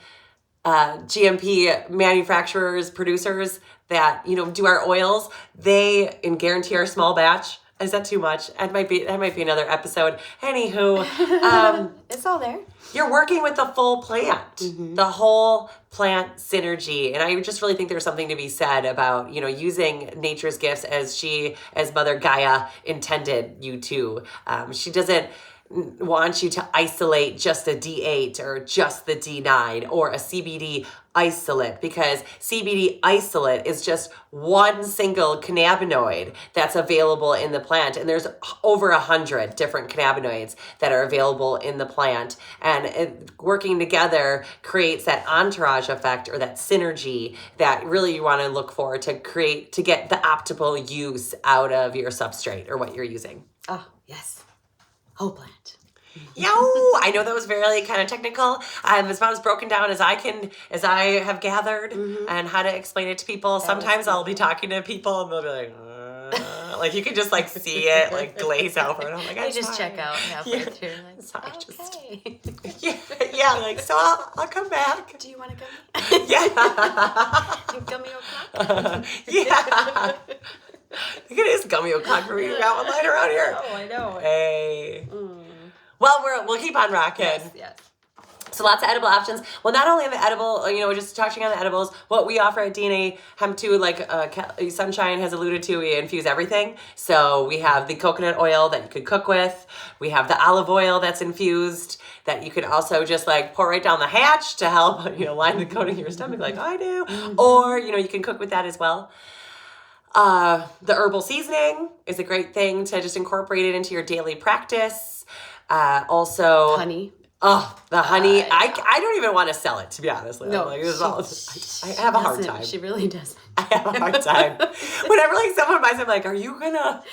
GMP manufacturers, producers that do our oils, they guarantee our small batch. Is that too much? That might be another episode. Anywho, It's all there. you're working with the full plant, the whole plant synergy. And I just really think there's something to be said about, using nature's gifts as Mother Gaia intended you to. She doesn't want you to isolate just a D8 or just the D9 or a CBD isolate, because CBD isolate is just one single cannabinoid that's available in the plant, and there's over 100 different cannabinoids that are available in the plant, and working together creates that entourage effect or that synergy that really you want to look for to get the optimal use out of your substrate or what you're using. Oh, yes. Whole plant. Yo, I know that was very kind of technical. It's about as broken down as I have gathered, and how to explain it to people. Sometimes I'll be talking to people and they'll be like you can just see it glaze over, and I'm like, I just check out halfway through. Like, sorry, okay. yeah, so I'll come back. Do you want to gummy? Yeah. Gummy o'clock? Yeah. I think it is gummy o'clock for me to got one lying around here. Oh, I know. Hey. Well, we'll keep on rocking. Yes. So lots of edible options. Well, not only the edible, just touching on the edibles, what we offer at DNA Hemp too, like Sunshine has alluded to, we infuse everything. So we have the coconut oil that you could cook with. We have the olive oil that's infused that you could also just pour right down the hatch to help, line the coating of your stomach like I do. Or, you can cook with that as well. The herbal seasoning is a great thing to just incorporate it into your daily practice. Also honey. Oh, the honey. I don't even want to sell it, to be honest. No, I have a hard time. She really doesn't. I have a hard time. Whenever someone buys it, I'm like, are you gonna...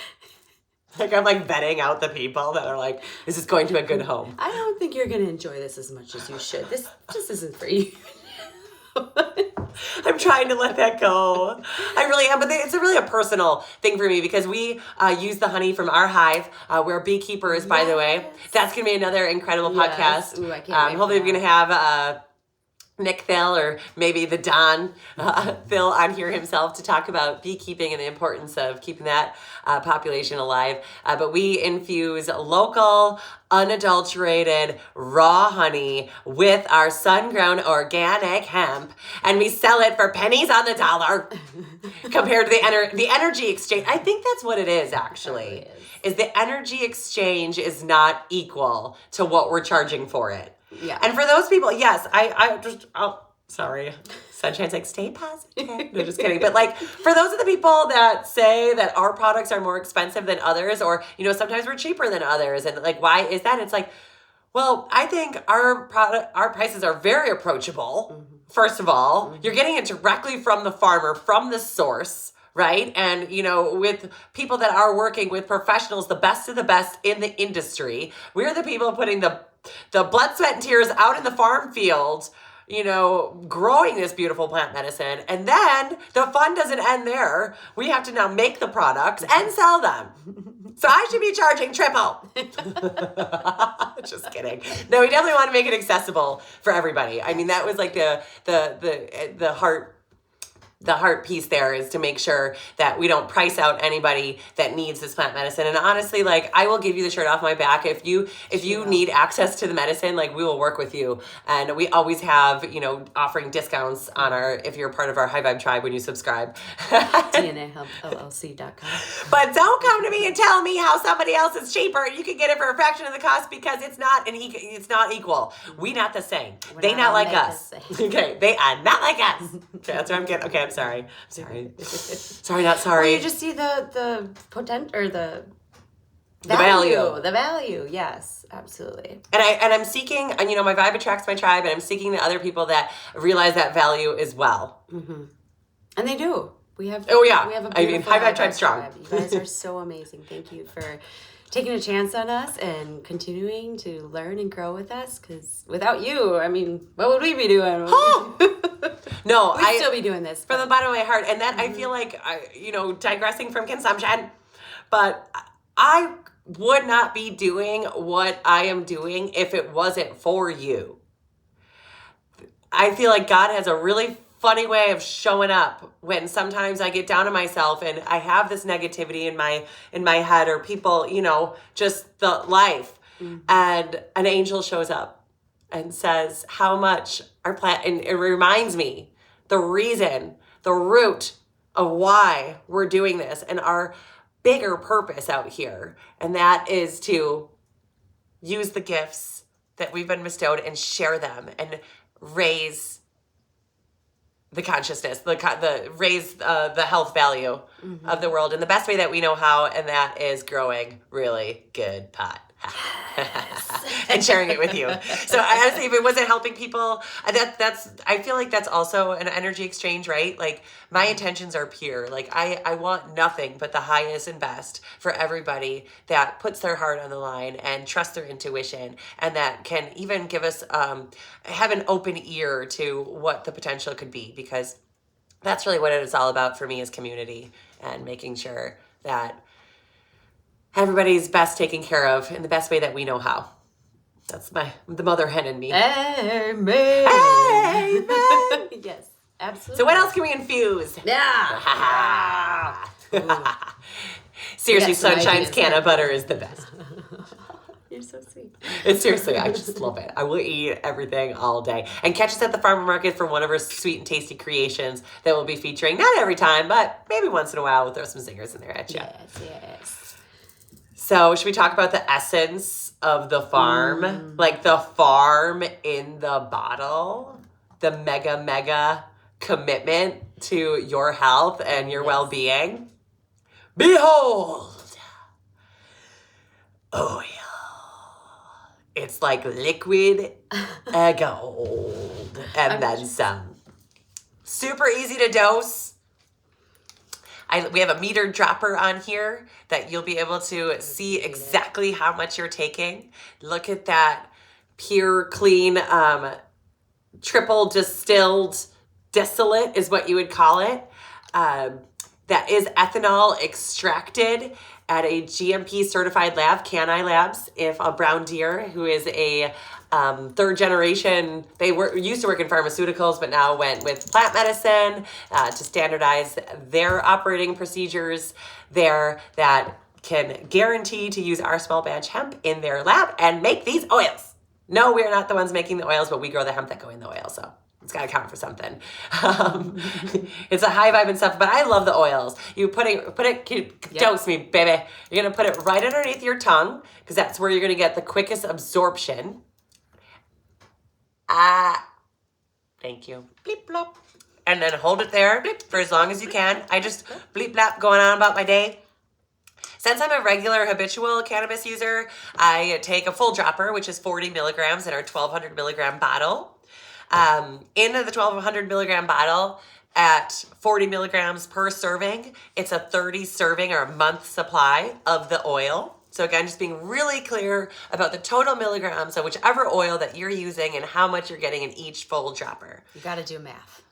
I'm vetting out the people that are like, is this going to a good home? I don't think you're gonna enjoy this as much as you should. This just isn't for you. I'm trying to let that go. I really am, but it's really a personal thing for me because we use the honey from our hive. We're beekeepers, by the way. That's going to be another incredible podcast. Ooh, I can't wait hopefully for we're going to have Nick Phil or maybe the Don Phil on here himself to talk about beekeeping and the importance of keeping that population alive. But we infuse local, unadulterated, raw honey with our sun-grown organic hemp, and we sell it for pennies on the dollar compared to the energy exchange. I think that's what it is, actually. Is the energy exchange is not equal to what we're charging for it. Yeah. And for those people, yes, sorry. Sunshine's stay positive. No, just kidding. But for those of the people that say that our products are more expensive than others, or, sometimes we're cheaper than others, and why is that? It's well, I think our prices are very approachable. First of all, you're getting it directly from the farmer, from the source. Right? And, with people that are working with professionals, the best of the best in the industry, we're the people putting the blood, sweat, and tears out in the farm field, growing this beautiful plant medicine. And then the fun doesn't end there. We have to now make the products and sell them. So I should be charging triple. Just kidding. No, we definitely want to make it accessible for everybody. I mean, that was the heart the heart piece there is to make sure that we don't price out anybody that needs this plant medicine. And honestly, like, I will give you the shirt off my back if you need access to the medicine. Like, we will work with you, and we always have, you know, offering discounts on our, if you're part of our High Vibe tribe when you subscribe. DNAHealthLLC.com. But don't come to me and tell me how somebody else is cheaper and you can get it for a fraction of the cost, because it's not it's not equal. We not the same. They not like us. Okay, they are not like us. Okay, that's what I'm getting. Okay, I'm sorry. Sorry, not sorry. Well, you just see the potential, or the value. The value, yes, absolutely. And I'm seeking, and you know, my vibe attracts my tribe, and I'm seeking the other people that realize that value as well. Mm-hmm. And they do. We have. Oh yeah. We have a High Vibe tribe strong. You guys are so amazing. Thank you for taking a chance on us and continuing to learn and grow with us. Because without you, I mean, what would we be doing? No, I'd still be doing this from the bottom of my heart. And that I feel like, you know, digressing from consumption, but I would not be doing what I am doing if it wasn't for you. I feel like God has a really funny way of showing up when sometimes I get down on myself and I have this negativity in my head, or people, you know, just the life, and an angel shows up and says how much our plant, and it reminds me the reason, the root of why we're doing this, and our bigger purpose out here, and that is to use the gifts that we've been bestowed and share them and raise the consciousness, raise the health value of the world in the best way that we know how, and that is growing really good pot. And sharing it with you. So honestly, if it wasn't helping people, that's I feel like that's also an energy exchange, right? Like, my intentions are pure. Like, I want nothing but the highest and best for everybody that puts their heart on the line and trusts their intuition, and that can even give us have an open ear to what the potential could be, because that's really what it's all about for me, is community and making sure that everybody's best taken care of in the best way that we know how. That's the mother hen in me. Amen. Amen. Yes, absolutely. So what else can we infuse? Yeah. Seriously, Yes, my Sunshine's ideas. can of butter is the best. You're so sweet. It's seriously, I just love it. I will eat everything all day. And catch us at the farmer market for one of our sweet and tasty creations that we'll be featuring, not every time, but maybe once in a while. We'll throw some zingers in there at you. Yes. So should we talk about the essence of the farm? Like the farm in the bottle? The mega commitment to your health and your well-being? Behold! Oil. It's like liquid gold. And then some. Super easy to dose. We have a meter dropper on here that you'll be able to see exactly how much you're taking. Look at that pure, clean, triple distilled distillate is what you would call it. That is ethanol extracted at a GMP certified lab, Canni Labs. If a Brown Deer, who is a third generation, used to work in pharmaceuticals, but now went with plant medicine to standardize their operating procedures there, that can guarantee to use our small batch hemp in their lab and make these oils. No, we're not the ones making the oils, but we grow the hemp that go in the oil, so it's got to count for something. It's a high vibe and stuff, but I love the oils. You put it, dose me, baby. You're going to put it right underneath your tongue, because that's where you're going to get the quickest absorption. Thank you. Bleep, blop. And then hold it there for as long as you can. I just bleep, blap, going on about my day. Since I'm a regular habitual cannabis user, I take a full dropper, which is 40 milligrams in our 1,200 milligram bottle. In the 1,200 milligram bottle, at 40 milligrams per serving, it's a 30 serving or a month supply of the oil. So again, just being really clear about the total milligrams of whichever oil that you're using and how much you're getting in each full dropper. You got to do math.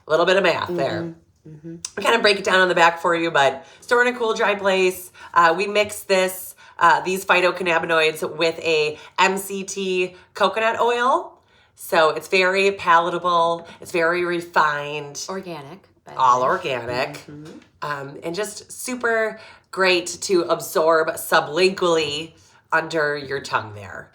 A little bit of math there. We kind of break it down on the back for you, but store in a cool, dry place. We mix these phytocannabinoids with a MCT coconut oil. So it's very palatable. It's very refined. Organic. by the all way. organic, and just super great to absorb sublingually under your tongue there.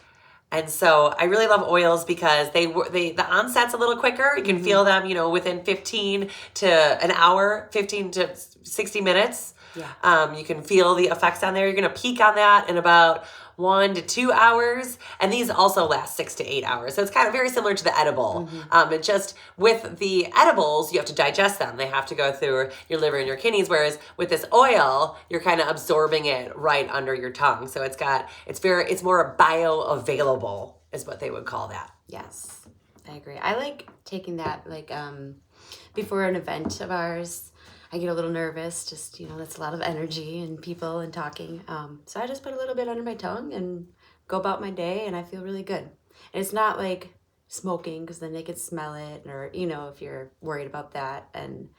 And so I really love oils because the onset's a little quicker. You can feel them, within 15 to an hour, 15 to 60 minutes. Yeah. You can feel the effects on there. You're going to peak on that in about 1 to 2 hours. And these also last 6 to 8 hours. So it's kind of very similar to the edible. It just, with the edibles, you have to digest them. They have to go through your liver and your kidneys. Whereas with this oil, you're kind of absorbing it right under your tongue. So it's more bioavailable is what they would call that. Yes, I agree. I like taking that, before an event of ours. I get a little nervous, just, that's a lot of energy and people and talking. So I just put a little bit under my tongue and go about my day, and I feel really good. And it's not like smoking, because then they could smell it, or, if you're worried about that, and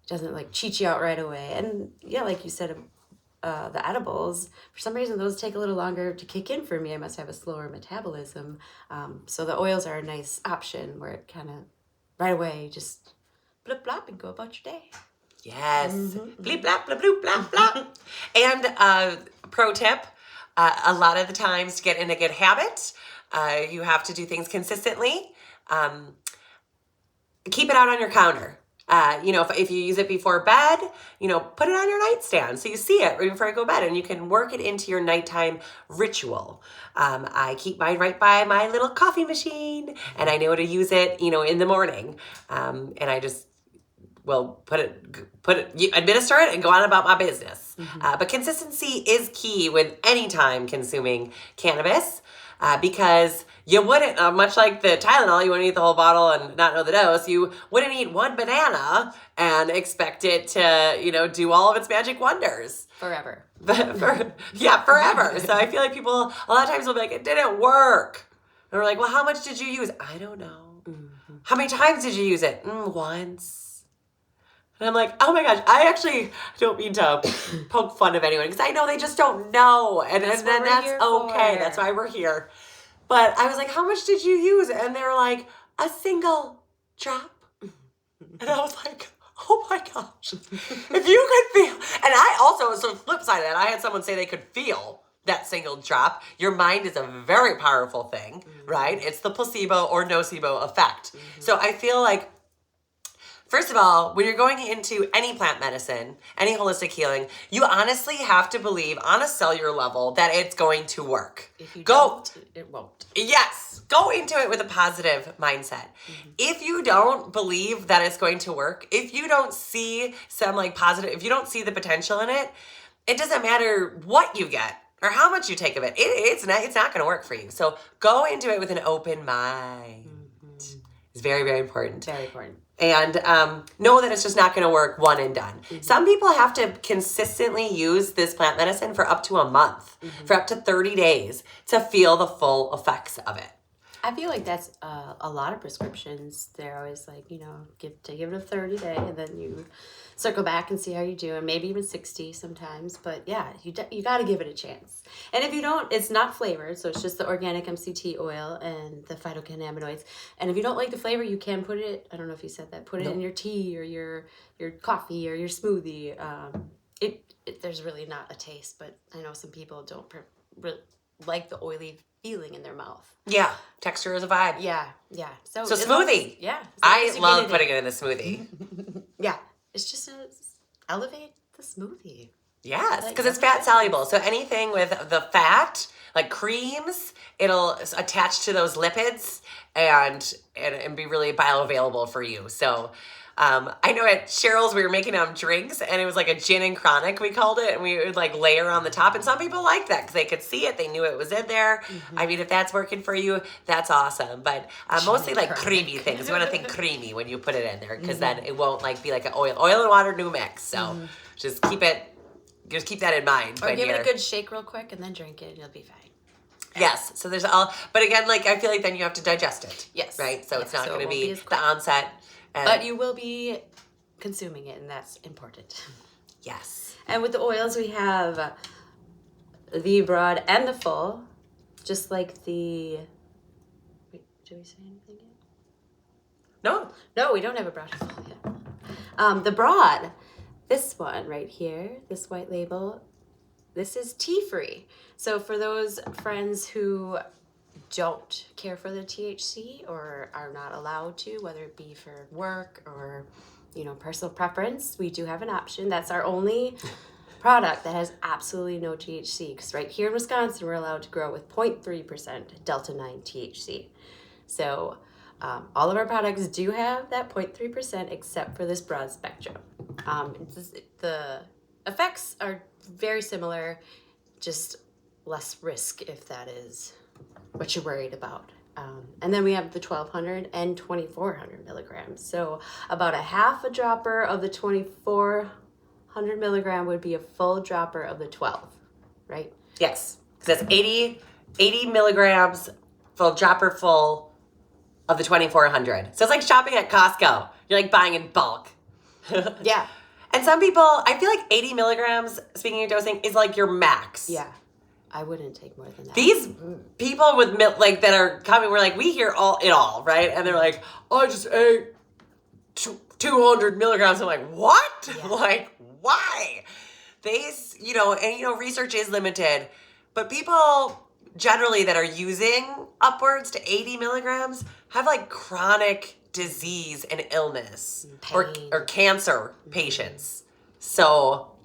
it doesn't cheat you out right away. And yeah, like you said, the edibles, for some reason, those take a little longer to kick in for me. I must have a slower metabolism. So the oils are a nice option where it kind of right away just blip blop and go about your day. Yes. Bleep, blap, blap, bloop, blap, blap. And pro tip, a lot of the times to get in a good habit, you have to do things consistently. Keep it out on your counter. If you use it before bed, put it on your nightstand so you see it right before you go to bed, and you can work it into your nighttime ritual. I keep mine right by my little coffee machine, and I know to use it, in the morning. And I just will administer it and go on about my business. But consistency is key with any time consuming cannabis, because you wouldn't, much like the Tylenol, you wouldn't eat the whole bottle and not know the dose. You wouldn't eat one banana and expect it to, do all of its magic wonders. Forever. Forever. So I feel like people a lot of times will be like, it didn't work. And we're like, well, how much did you use? I don't know. How many times did you use it? Once. And I'm like, oh my gosh, I actually don't mean to poke fun of anyone, because I know they just don't know. And that's okay. For. That's why we're here. But I was like, how much did you use? And they were like, a single drop. And I was like, oh my gosh. If you could feel. And I also, so flip side of that, I had someone say they could feel that single drop. Your mind is a very powerful thing, right? It's the placebo or nocebo effect. So I feel like, first of all, when you're going into any plant medicine, any holistic healing, you honestly have to believe on a cellular level that it's going to work. If you don't, it won't. Yes. Go into it with a positive mindset. If you don't believe that it's going to work, if you don't see some positive, if you don't see the potential in it, it doesn't matter what you get or how much you take of it. It's not going to work for you. So go into it with an open mind. It's very, very important. Very important. And know that it's just not going to work one and done. Some people have to consistently use this plant medicine for up to a month, for up to 30 days to feel the full effects of it. I feel like that's a lot of prescriptions. They're always like, give it a 30 day, and then you circle back and see how you do, and maybe even 60 sometimes. But yeah, you got to give it a chance. And if you don't, it's not flavored, so it's just the organic MCT oil and the phytocannabinoids. And if you don't like the flavor, you can put it, I don't know if you said that, put it in your tea or your coffee or your smoothie. There's really not a taste, but I know some people don't like the oily feeling in their mouth. Yeah, texture is a vibe. Yeah. So smoothie. I love putting it in the smoothie. Yeah, it's just elevate the smoothie. Yes, because it's fat soluble. So anything with the fat, like creams, it'll attach to those lipids and be really bioavailable for you. So I know at Cheryl's we were making drinks, and it was like a gin and chronic, we called it, and we would layer on the top, and some people liked that because they could see it, they knew it was in there. I mean, if that's working for you, that's awesome. But mostly creamy things. You want to think creamy when you put it in there, because then it won't be like an oil and water new mix. So just keep that in mind. Or give it a good shake real quick and then drink it, and you'll be fine. Yes, so there's but again, I feel like then you have to digest it. Yes. Right? So it's not going to be the onset. But you will be consuming it, and that's important. Yes. And with the oils, we have the broad and the full, just like the... Wait, did we say anything yet? No. No, we don't have a broad and full yet. The broad, this one right here, this white label, this is tea-free. So for those friends who don't care for the THC or are not allowed to, whether it be for work or, personal preference, we do have an option. That's our only product that has absolutely no THC, because right here in Wisconsin, we're allowed to grow with 0.3% Delta-9 THC. So all of our products do have that 0.3% except for this broad spectrum. The effects are very similar, just less risk if that is what you're worried about. And then we have the 1200 and 2400 milligrams. So about a half a dropper of the 2400 milligram would be a full dropper of the 12, right? Yes, because that's 80 milligrams full dropper full of the 2400. So it's like shopping at Costco. You're like buying in bulk. Yeah. And some people, I feel like 80 milligrams, speaking of dosing, is like your max. Yeah. I wouldn't take more than that. These people with that are coming, we're like, we hear it all, right? And they're like, I just ate 200 milligrams. I'm like, what? Yeah. Like, why? Research is limited, but people generally that are using upwards to 80 milligrams have like chronic disease and illness or cancer patients. So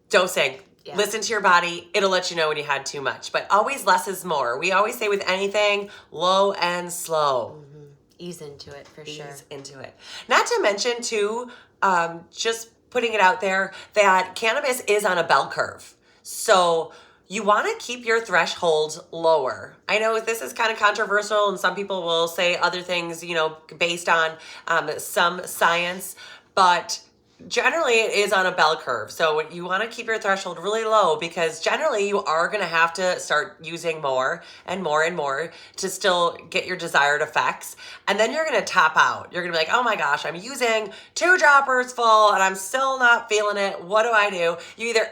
dosing. Yeah. Listen to your body. It'll let you know when you had too much. But always less is more. We always say with anything, low and slow. Mm-hmm. Ease into it for sure. Ease into it. Not to mention, too, just putting it out there, that cannabis is on a bell curve. So you want to keep your threshold lower. I know this is kind of controversial, and some people will say other things, based on some science, but generally it is on a bell curve. So you want to keep your threshold really low, because generally you are going to have to start using more and more and more to still get your desired effects. And then you're going to top out. You're going to be like, oh my gosh, I'm using 2 droppers full and I'm still not feeling it. What do? You either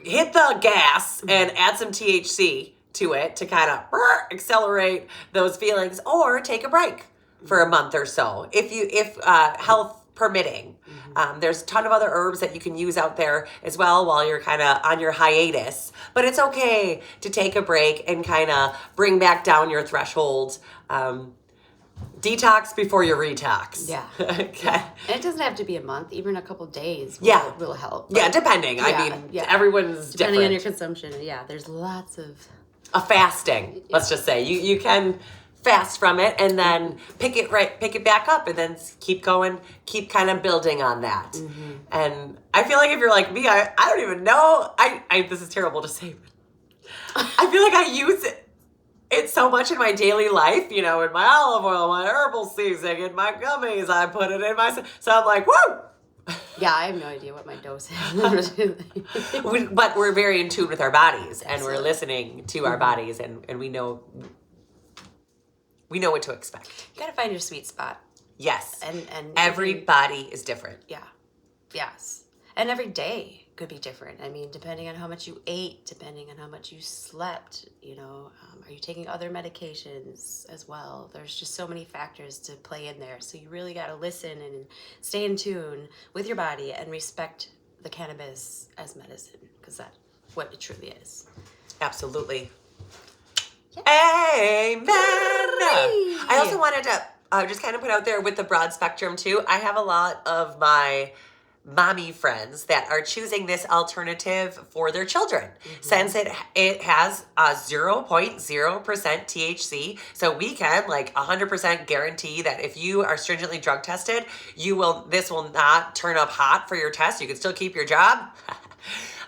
hit the gas and add some THC to it to kind of accelerate those feelings, or take a break for a month or so if health permitting. Mm-hmm. There's a ton of other herbs that you can use out there as well while you're kind of on your hiatus, but it's okay to take a break and kind of bring back down your threshold. Detox before you retox. Yeah. Okay. And it doesn't have to be a month, even a couple days will help. Yeah, depending. Everyone's depending different. on your consumption. Yeah, there's lots of fasting. Let's just say you can fast from it and then pick it back up, and then keep going, keep kind of building on that. Mm-hmm. And I feel like if you're like me, I don't even know. I this is terrible to say, but I feel like I use it so much in my daily life, in my olive oil, my herbal seasoning, in my gummies, I put it in my, so I'm like, woo! Yeah, I have no idea what my dose is. But we're very in tune with our bodies. Absolutely. And we're listening to our bodies, and we know what to expect. You gotta find your sweet spot. Yes. And everybody is different. Yeah. Yes. And every day could be different. I mean, depending on how much you ate, depending on how much you slept, are you taking other medications as well? There's just so many factors to play in there. So you really got to listen and stay in tune with your body and respect the cannabis as medicine, because that's what it truly is. Absolutely. Yeah. Amen. I also wanted to just kind of put out there with the broad spectrum too. I have a lot of my mommy friends that are choosing this alternative for their children, since it has 0.0% THC. So we can 100% guarantee that if you are stringently drug tested, this will not turn up hot for your test. You can still keep your job.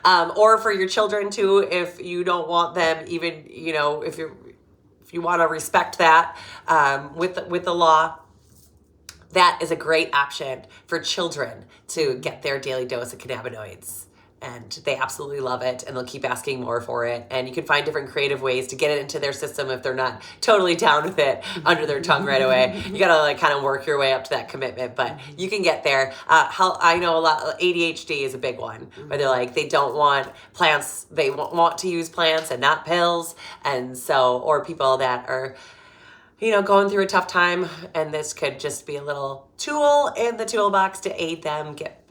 Or for your children too, if you don't want them, even, if you want to respect that with the law. That is a great option for children to get their daily dose of cannabinoids. And they absolutely love it, and they'll keep asking more for it. And you can find different creative ways to get it into their system if they're not totally down with it under their tongue right away. You gotta kind of work your way up to that commitment, but you can get there. I know a lot, ADHD is a big one, where they don't want plants, they want to use plants and not pills. And so, or people that are going through a tough time, and this could just be a little tool in the toolbox to aid them get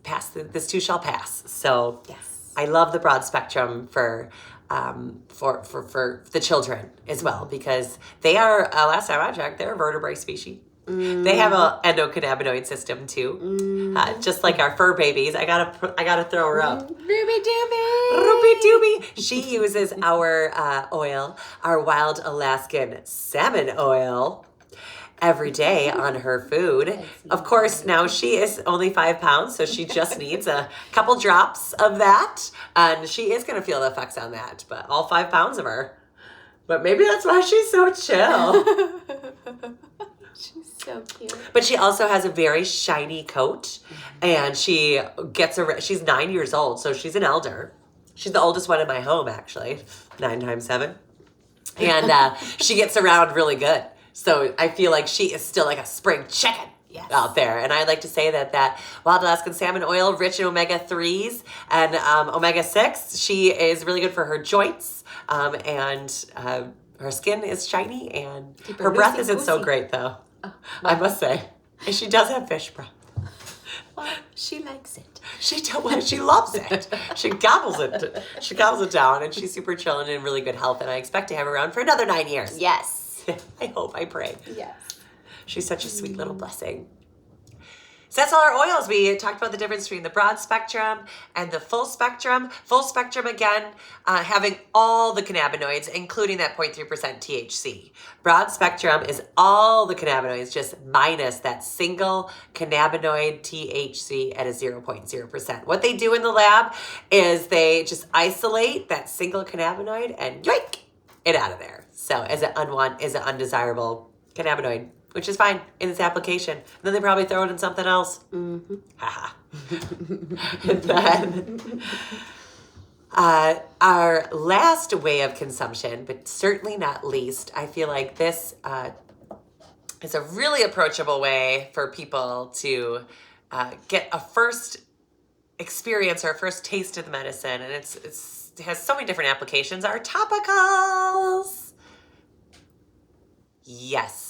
past this too shall pass. So Yes. I love the broad spectrum for the children as well, because they are, last time I checked, they're a vertebrate species. They have an endocannabinoid system too, just like our fur babies. I gotta throw her up. Ruby Dooby. She uses our oil, our wild Alaskan salmon oil, every day on her food. Of course, now she is only 5 pounds, so she just needs a couple drops of that, and she is gonna feel the effects on that. But all 5 pounds of her. But maybe that's why she's so chill. She's so cute. But she also has a very shiny coat, and she's 9 years old, so she's an elder. She's the oldest one in my home, actually, 9 times 7. And she gets around really good. So I feel like she is still like a spring chicken out there. And I like to say that wild Alaskan salmon oil, rich in omega-3s and omega-6, she is really good for her joints, and her skin is shiny, and her breath isn't so great, though. I must say. And she does have fish breath. Well, she likes it. She loves it. She gobbles it. She gobbles it down, and she's super chill and in really good health. And I expect to have her around for another 9 years. Yes. I hope. I pray. Yes. She's such a sweet little blessing. So that's all our oils. We talked about the difference between the broad spectrum and the full spectrum. Full spectrum, again, having all the cannabinoids, including that 0.3% THC. Broad spectrum is all the cannabinoids, just minus that single cannabinoid THC at a 0.0%. What they do in the lab is they just isolate that single cannabinoid and yoink it out of there. So as an undesirable cannabinoid, which is fine in its application. And then they probably throw it in something else. Mm-hmm. Haha. And then our last way of consumption, but certainly not least, I feel like this is a really approachable way for people to get a first experience or a first taste of the medicine. And it has so many different applications. Our topicals. Yes.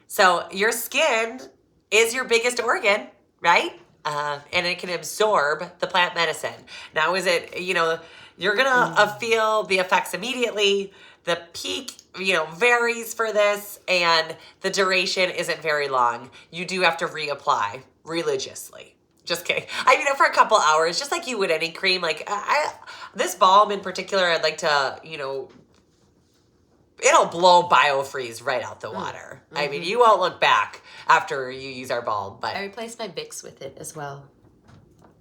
So your skin is your biggest organ, right? And it can absorb the plant medicine. Now, is it, you're going to feel the effects immediately. The peak, varies for this, and the duration isn't very long. You do have to reapply religiously. Just kidding. For a couple hours, just like you would any cream. Like, this balm in particular, I'd like to, it'll blow biofreeze right out the water. Mm-hmm. You won't look back after you use our balm. But I replaced my Vicks with it as well,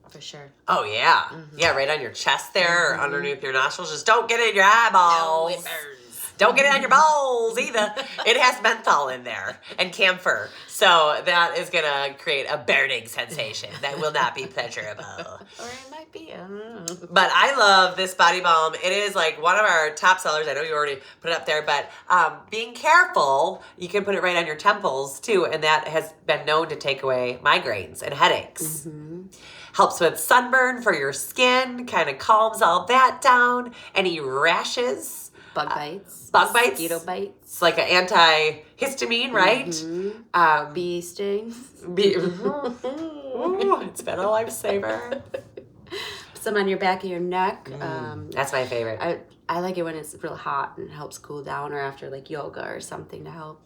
for sure. Oh, yeah. Mm-hmm. Yeah, right on your chest there, or underneath your nostrils. Just don't get it in your eyeballs. No, it burns. Don't get it on your balls either. It has menthol in there and camphor. So that is going to create a burning sensation that will not be pleasurable. Or it might be. I don't know. But I love this body balm. It is like one of our top sellers. I know you already put it up there, but being careful, you can put it right on your temples too. And that has been known to take away migraines and headaches. Mm-hmm. Helps with sunburn for your skin, kind of calms all that down. Any rashes. Bug bites. Mosquito bites. It's like an antihistamine, right? Mm-hmm. Bee stings. Ooh, it's been a lifesaver. Some on your back of your neck. That's my favorite. I like it when it's real hot and it helps cool down, or after like yoga or something to help.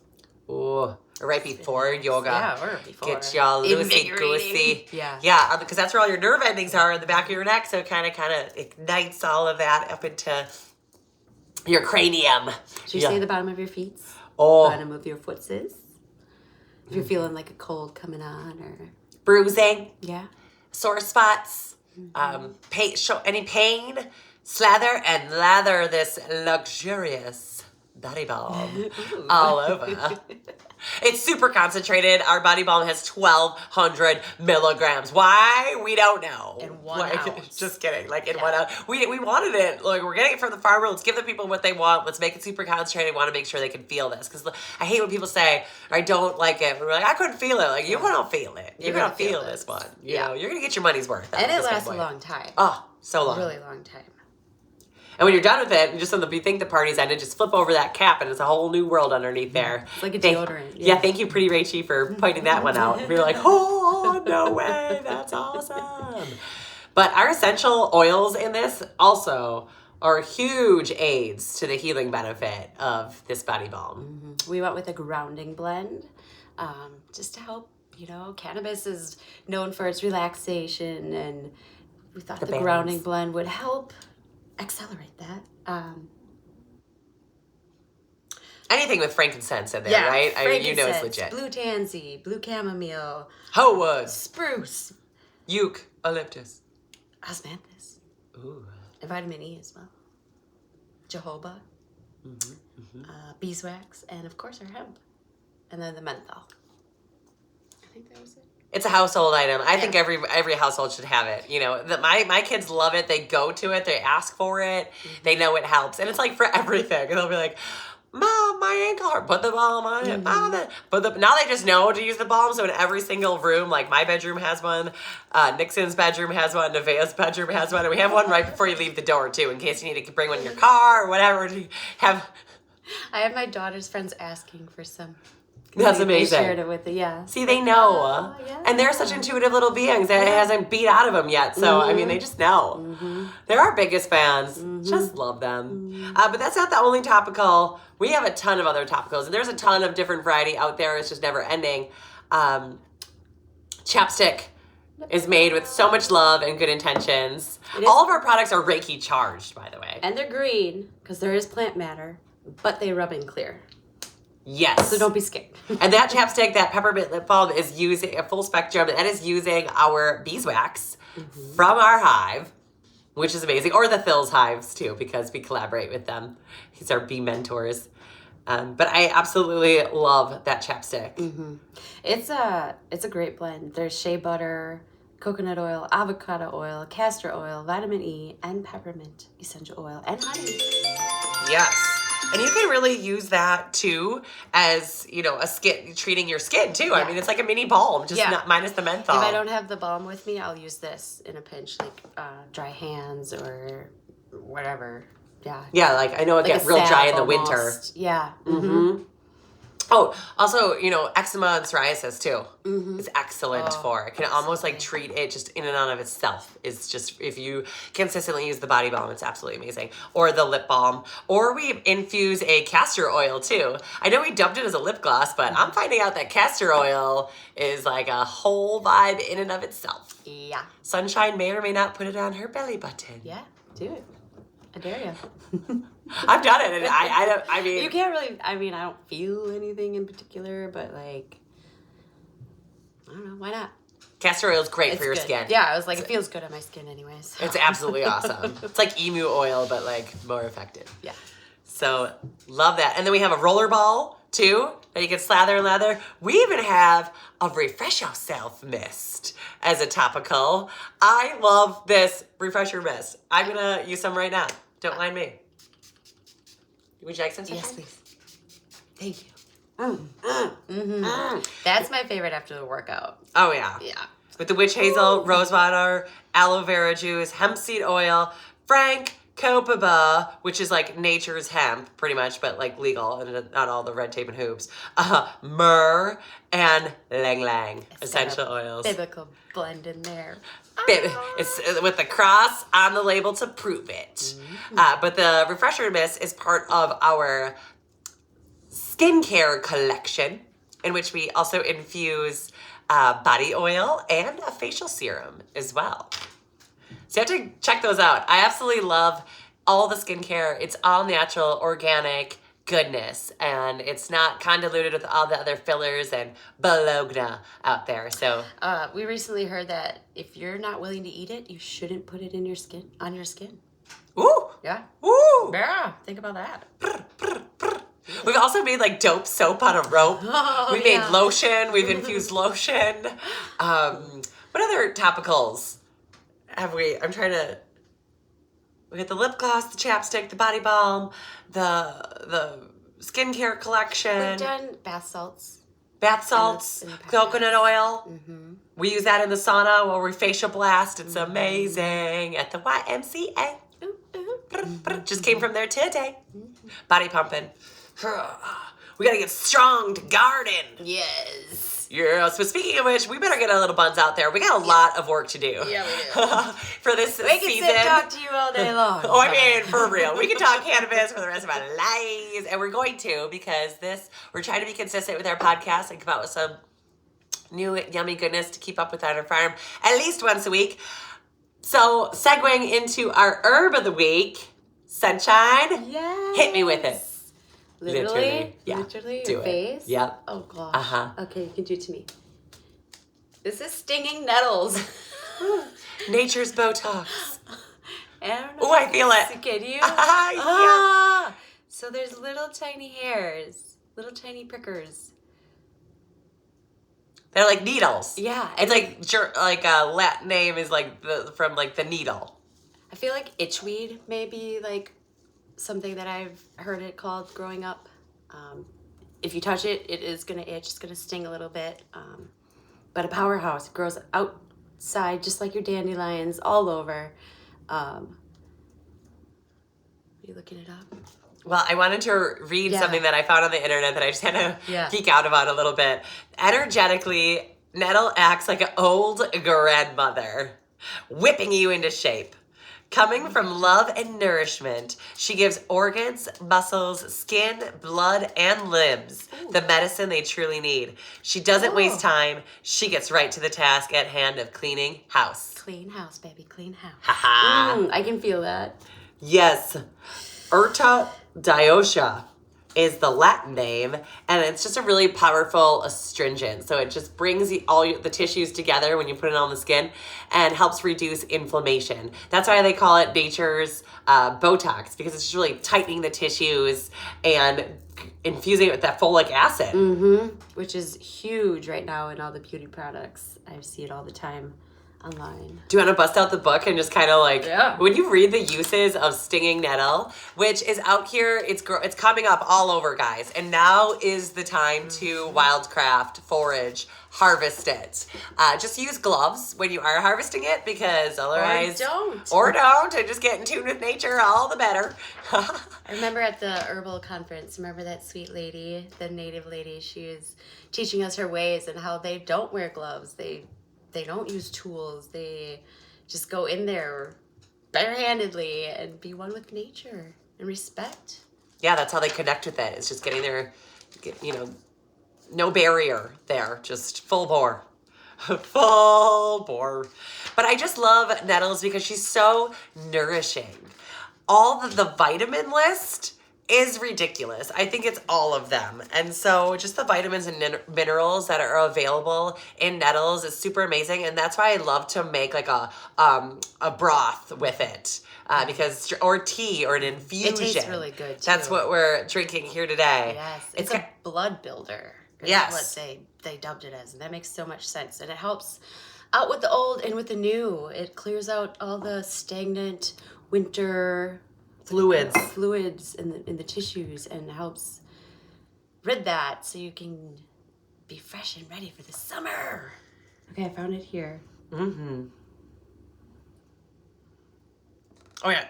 Ooh. Or right before yoga. Yeah, or before. Get y'all loosey-goosey. Yeah. Yeah, because that's where all your nerve endings are in the back of your neck, so it kind of ignites all of that up into your cranium. Should you say the bottom of your feet? Oh. Bottom of your footses? If you're feeling like a cold coming on, or bruising. Yeah. Sore spots. Show any pain. Slather and lather this luxurious body balm all over. It's super concentrated. Our body balm has 1,200 milligrams. Why? We don't know. In 1 ounce. Just kidding. Like in 1 ounce. We wanted it. Like, we're getting it from the farmer. Let's give the people what they want. Let's make it super concentrated. We want to make sure they can feel this. Because I hate when people say, I don't like it. We're like, I couldn't feel it. Like, you're going to feel it. You're going to feel this one. You know, you're going to get your money's worth. And it lasts a long time. Oh, so long. A really long time. And when you're done with it, just so that you think the party's ended, just flip over that cap and it's a whole new world underneath there. It's like a deodorant. Yeah, thank you, Pretty Rachie, for pointing that one out. We were like, oh, no way, that's awesome. But our essential oils in this also are huge aids to the healing benefit of this body balm. We went with a grounding blend just to help, cannabis is known for its relaxation, and we thought the grounding blend would help accelerate that. Anything with frankincense in there, right? I mean, it's legit. Blue tansy, blue chamomile, Howood, spruce, eucalyptus, osmanthus, ooh, and vitamin E as well, jojoba, beeswax, and of course our hemp, and then the menthol. I think that was it. It's a household item. I think every household should have it. My kids love it. They go to it. They ask for it. They know it helps. And it's like for everything. And they'll be like, Mom, my ankle hurt. Put the balm on it. Mom, now they just know to use the balm. So in every single room, like my bedroom has one, Nixon's bedroom has one, Nevaeh's bedroom has one. And we have one right before you leave the door, too, in case you need to bring one in your car or whatever. I have my daughter's friends asking for some. That's amazing. They shared it with See, they know. And they're such intuitive little beings that it hasn't beat out of them yet. So, I mean, they just know. They're our biggest fans. Just love them. But that's not the only topical. We have a ton of other topicals. And there's a ton of different variety out there. It's just never ending. Chapstick is made with so much love and good intentions. All of our products are Reiki charged, by the way. And they're green, because there is plant matter, but they rub in clear. Yes. So don't be scared. And that chapstick, that peppermint lip balm, is using a full spectrum. That is using our beeswax from our hive, which is amazing. Or the Phil's hives, too, because we collaborate with them. He's our bee mentors. But I absolutely love that chapstick. It's a great blend. There's shea butter, coconut oil, avocado oil, castor oil, vitamin E, and peppermint essential oil, and honey. Yes. And you can really use that too as, a skin, treating your skin too. I mean, it's like a mini balm, just not minus the menthol. If I don't have the balm with me, I'll use this in a pinch, like dry hands or whatever. Yeah. Yeah, like I know it gets real dry in the winter. Yeah. Oh, also, eczema and psoriasis too is excellent for. It can almost like treat it just in and of itself. It's just, if you consistently use the body balm, it's absolutely amazing. Or the lip balm. Or we infuse a castor oil too. I know we dubbed it as a lip gloss, but I'm finding out that castor oil is like a whole vibe in and of itself. Yeah. Sunshine may or may not put it on her belly button. Yeah, do it. I dare you. I've done it, and I mean... You can't really... I mean, I don't feel anything in particular, but, like... I don't know. Why not? Castor oil is great for your skin. Yeah, I was like, it feels good on my skin anyways. So. It's absolutely awesome. It's like emu oil, but, like, more effective. Yeah. So, love that. And then we have a roller ball, too, that you can slather and lather. We even have a Refresh Yourself mist as a topical. I love this refresher mist. I'm going to use some right now. Don't mind me. Would you like some? Yes, please. Thank you. That's my favorite after the workout. Oh, yeah. Yeah. With the witch hazel, rose water, aloe vera juice, hemp seed oil, frank copaiba, which is like nature's hemp, pretty much, but like legal and not all the red tape and hoops. Myrrh and lang lang essential oils. Biblical blend in there. It's with the cross on the label to prove it. But the Refresher Mist is part of our skincare collection, in which we also infuse body oil and a facial serum as well. So you have to check those out. I absolutely love all the skincare. It's all natural, organic goodness, and it's not convoluted with all the other fillers and bologna out there. So we recently heard that if you're not willing to eat it, you shouldn't put it in your skin, on your skin. Ooh. Yeah. Ooh. Yeah. Think about that. We've also made like dope soap on a rope. We made lotion. We've infused lotion. What other topicals have we? I'm trying to. We got the lip gloss, the chapstick, the body balm, the skincare collection. We've done bath salts. Bath salts, coconut oil. We use that in the sauna while we facial blast. It's amazing at the YMCA. Just came from there today. Body pumping. We gotta get strong to garden. Yes. Yeah, so speaking of which, we better get our little buns out there. We got a lot of work to do. Yeah, we do. For this We season. can sit and talk to you all day long. Oh, I mean, for real. We can talk cannabis for the rest of our lives. And we're going to, because we're trying to be consistent with our podcast and come out with some new yummy goodness to keep up with on our farm at least once a week. So, segueing into our herb of the week, sunshine. Yes. Hit me with it. Literally? Yeah. Literally? Do Your it. face? Yep. Oh, gosh. Uh-huh. Okay, you can do it to me. This is stinging nettles. Nature's Botox. I don't know. Oh, I feel it. Can you? Yeah. So there's little tiny hairs, little tiny prickers. They're like needles. Yeah. It's like a Latin name is like from the needle. I feel like itchweed may be like something that I've heard it called growing up. If you touch it, it is going to itch. It's going to sting a little bit. But a powerhouse. It grows outside just like your dandelions all over. Are you looking it up? Well, I wanted to read something that I found on the internet that I just had to geek out about a little bit. Energetically, nettle acts like an old grandmother, whipping you into shape. Coming from love and nourishment, she gives organs, muscles, skin, blood, and limbs the medicine they truly need. She doesn't waste time. She gets right to the task at hand of cleaning house. Clean house, baby. Clean house. I can feel that. Yes. Urta dioica is the Latin name, and it's just a really powerful astringent. So it just brings the tissues together when you put it on the skin and helps reduce inflammation. That's why they call it nature's Botox, because it's just really tightening the tissues and infusing it with that folic acid. Which is huge right now in all the beauty products. I see it all the time online. Do you want to bust out the book and just kind of when you read the uses of stinging nettle, which is out here, it's coming up all over, guys. And now is the time to wildcraft, forage, harvest it. Just use gloves when you are harvesting it, because otherwise... Or don't. And just get in tune with nature, all the better. I remember at the herbal conference, remember that sweet lady, the native lady, she was teaching us her ways and how they don't wear gloves. They don't use tools. They just go in there barehandedly and be one with nature and respect. Yeah, that's how they connect with it. It's just getting there, no barrier there, just full bore. Full bore. But I just love nettles because she's so nourishing. All the vitamin list is ridiculous. I think it's all of them. And so just the vitamins and minerals that are available in nettles is super amazing. And that's why I love to make like a broth with it. Or tea or an infusion. It tastes really good too. That's what we're drinking here today. Yes. It's a blood builder. Yes. What they dubbed it as. And that makes so much sense. And it helps out with the old and with the new. It clears out all the stagnant winter fluids in the tissues and helps rid that so you can be fresh and ready for the summer. Okay, I found it here. Oh yeah.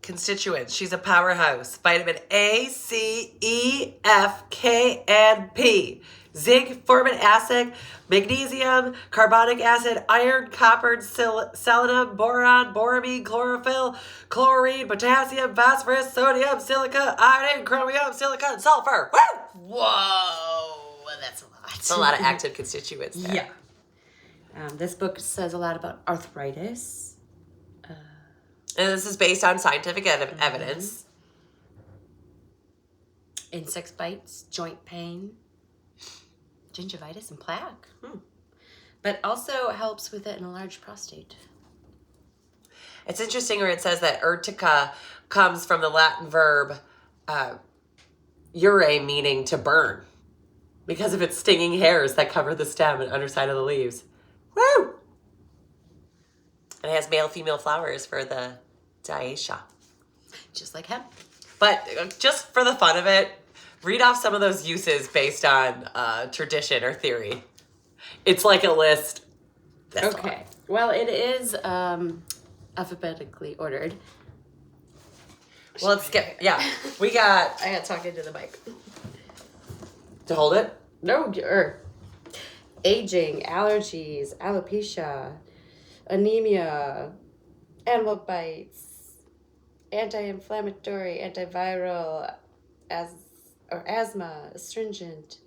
Constituents. She's a powerhouse. Vitamin A, C, E, F, K, and P. Zinc, formic acid, magnesium, carbonic acid, iron, copper, selenium, boron, boramine, chlorophyll, chlorine, potassium, phosphorus, sodium, silica, iron, chromium, silica, and sulfur. Woo! Whoa, that's a lot. That's a lot of active constituents there. Yeah. This book says a lot about arthritis. And this is based on scientific evidence. Insect bites, joint pain, gingivitis, and plaque. But also helps with an enlarged prostate. It's interesting where it says that urtica comes from the Latin verb ure, meaning to burn, because of its stinging hairs that cover the stem and underside of the leaves. Woo! And it has male-female flowers for the dioica. Just like hemp. But just for the fun of it, read off some of those uses based on tradition or theory. It's like a list. Okay. Well, it is alphabetically ordered. Well, let's skip. Yeah, we got I got to talk into the mic. to hold it. No, aging, allergies, alopecia, anemia, animal bites, anti-inflammatory, antiviral, asthma, astringent.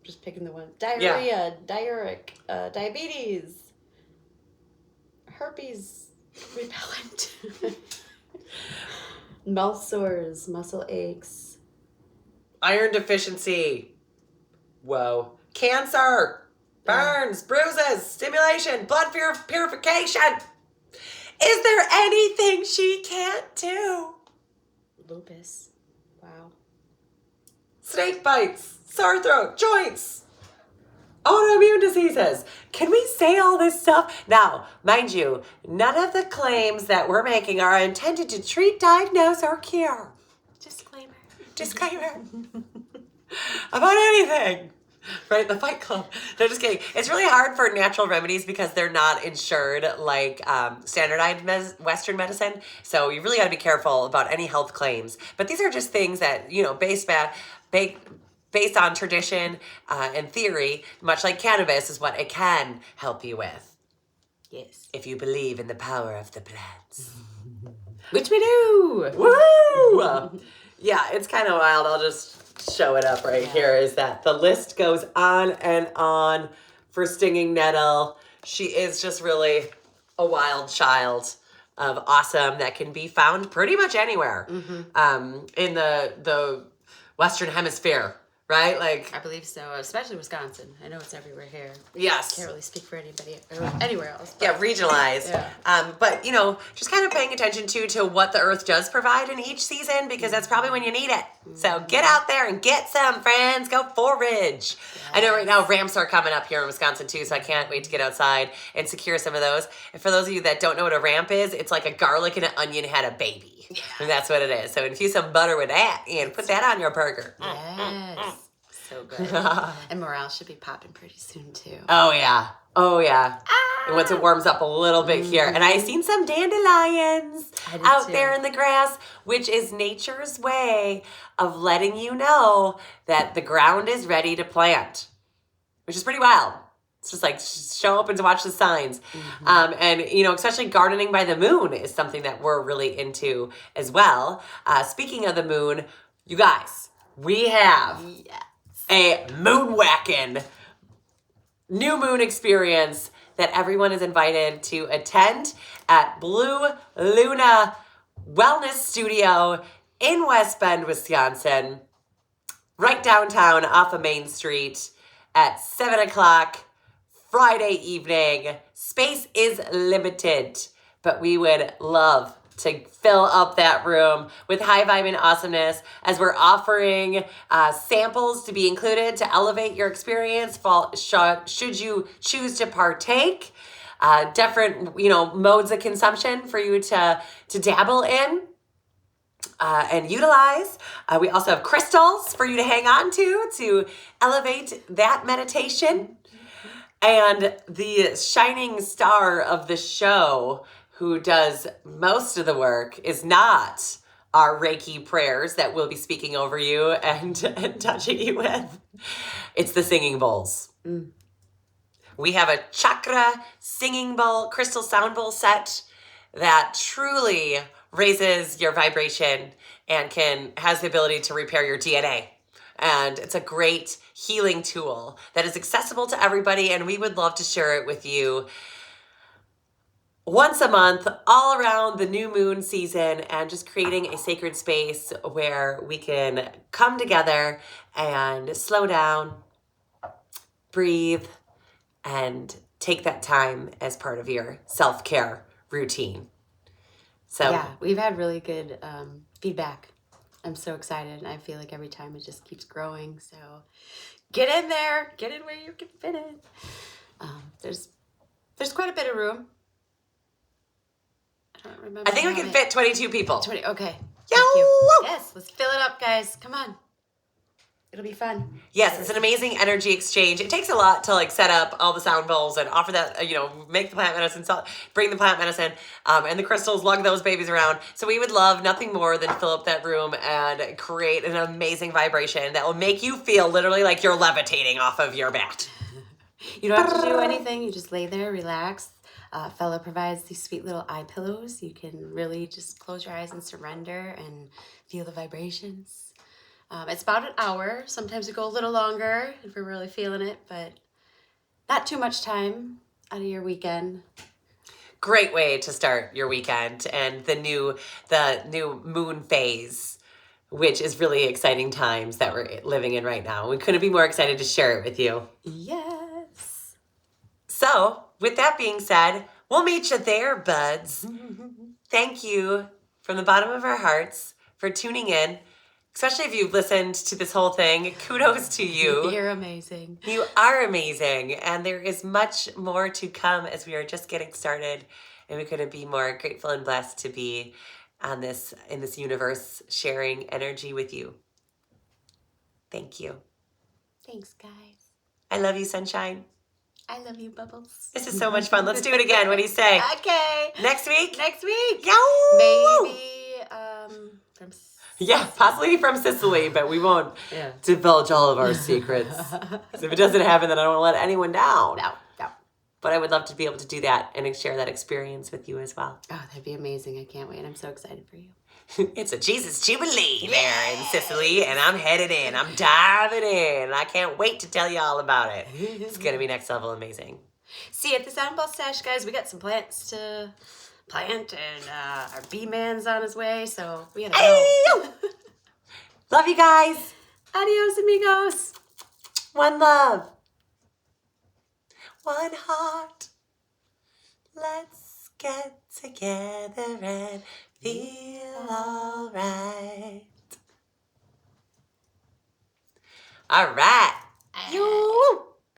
Just picking the one. Diarrhea, diuric, diabetes, herpes repellent, mouth sores, muscle aches, Iron deficiency. Whoa. Cancer. Burns, bruises, stimulation, blood purification. Is there anything she can't do? lupus. Wow. Snake bites, sore throat, joints, autoimmune diseases. Can we say all this stuff? Now, mind you, none of the claims that we're making are intended to treat, diagnose, or cure. Disclaimer. Disclaimer. About anything. Right, the Fight Club. No, just kidding. It's really hard for natural remedies because they're not insured like standardized Western medicine. So you really got to be careful about any health claims. But these are just things that, based on tradition and theory, much like cannabis, is what it can help you with. Yes. If you believe in the power of the plants. Which we do. Woo! Yeah, it's kind of wild. I'll just show it up right here. Is that the list goes on and on for Stinging Nettle. She is just really a wild child of awesome that can be found pretty much anywhere in the Western Hemisphere, right? Like, I believe so, especially Wisconsin. I know it's everywhere here. yes. Can't really speak for anybody anywhere else. Yeah, regionalized. Yeah. But, just kind of paying attention to what the earth does provide in each season because that's probably when you need it. So get out there and get some, friends. Go forage. Yes. I know right now ramps are coming up here in Wisconsin too, so I can't wait to get outside and secure some of those. And for those of you that don't know what a ramp is, it's like a garlic and an onion had a baby. Yeah. And that's what it is. So infuse some butter with that and put that on your burger. Yes. So good. And morale should be popping pretty soon too. Oh, yeah. And once it warms up a little bit here. And I've seen some dandelions out there in the grass, which is nature's way of letting you know that the ground is ready to plant, which is pretty wild. It's just like show up and to watch the signs. And, especially gardening by the moon is something that we're really into as well. Speaking of the moon, you guys, we have a moon whacking new moon experience that everyone is invited to attend at Blue Luna Wellness Studio in West Bend, Wisconsin, right downtown off of Main Street at 7 o'clock Friday evening. Space is limited, but we would love to fill up that room with high vibe and awesomeness as we're offering samples to be included to elevate your experience should you choose to partake. Different, modes of consumption for you to dabble in and utilize. We also have crystals for you to hang on to elevate that meditation. And the shining star of the show, who does most of the work, is not our Reiki prayers that we'll be speaking over you and touching you with. It's the singing bowls. We have a chakra singing bowl, crystal sound bowl set that truly raises your vibration and has the ability to repair your DNA. And it's a great healing tool that is accessible to everybody, and we would love to share it with you once a month, all around the new moon season, and just creating a sacred space where we can come together and slow down, breathe, and take that time as part of your self-care routine. So yeah, we've had really good feedback. I'm so excited. I feel like every time it just keeps growing. So get in there. Get in where you can fit in. There's quite a bit of room. I don't remember. I think we can fit 22 people. 20. Okay. Yo! Thank you. Yes, let's fill it up, guys. Come on. It'll be fun. Yes, it's an amazing energy exchange. It takes a lot to like set up all the sound bowls and offer that, make the plant medicine, bring the plant medicine, and the crystals, lug those babies around. So we would love nothing more than fill up that room and create an amazing vibration that will make you feel literally like you're levitating off of your mat. You don't have to do anything. You just lay there, relax. Fella provides these sweet little eye pillows. You can really just close your eyes and surrender and feel the vibrations. It's about an hour. Sometimes we go a little longer if we're really feeling it, but not too much time out of your weekend. Great way to start your weekend and the new moon phase, which is really exciting times that we're living in right now. We couldn't be more excited to share it with you. Yes. So, with that being said, we'll meet you there, buds. Thank you from the bottom of our hearts for tuning in. Especially if you've listened to this whole thing, kudos to you. You're amazing. You are amazing. And there is much more to come as we are just getting started. And we couldn't be more grateful and blessed to be in this universe sharing energy with you. Thank you. Thanks, guys. I love you, sunshine. I love you, Bubbles. This is so much fun. Let's do it again. What do you say? Okay. Next week? Next week. Yow! Maybe from... Yeah, possibly from Sicily, but we won't divulge all of our secrets. 'Cause if it doesn't happen, then I don't want to let anyone down. No. But I would love to be able to do that and share that experience with you as well. Oh, that'd be amazing. I can't wait. I'm so excited for you. It's a Jesus Jubilee there in Sicily, and I'm headed in. I'm diving in. I can't wait to tell you all about it. It's going to be next level amazing. See you at the Sound Ball Stash, guys. We got some plants to plant, and our bee man's on his way, so we gotta go. Love you guys. Adios, amigos. One love. One heart. Let's get together and feel all right. All right. You.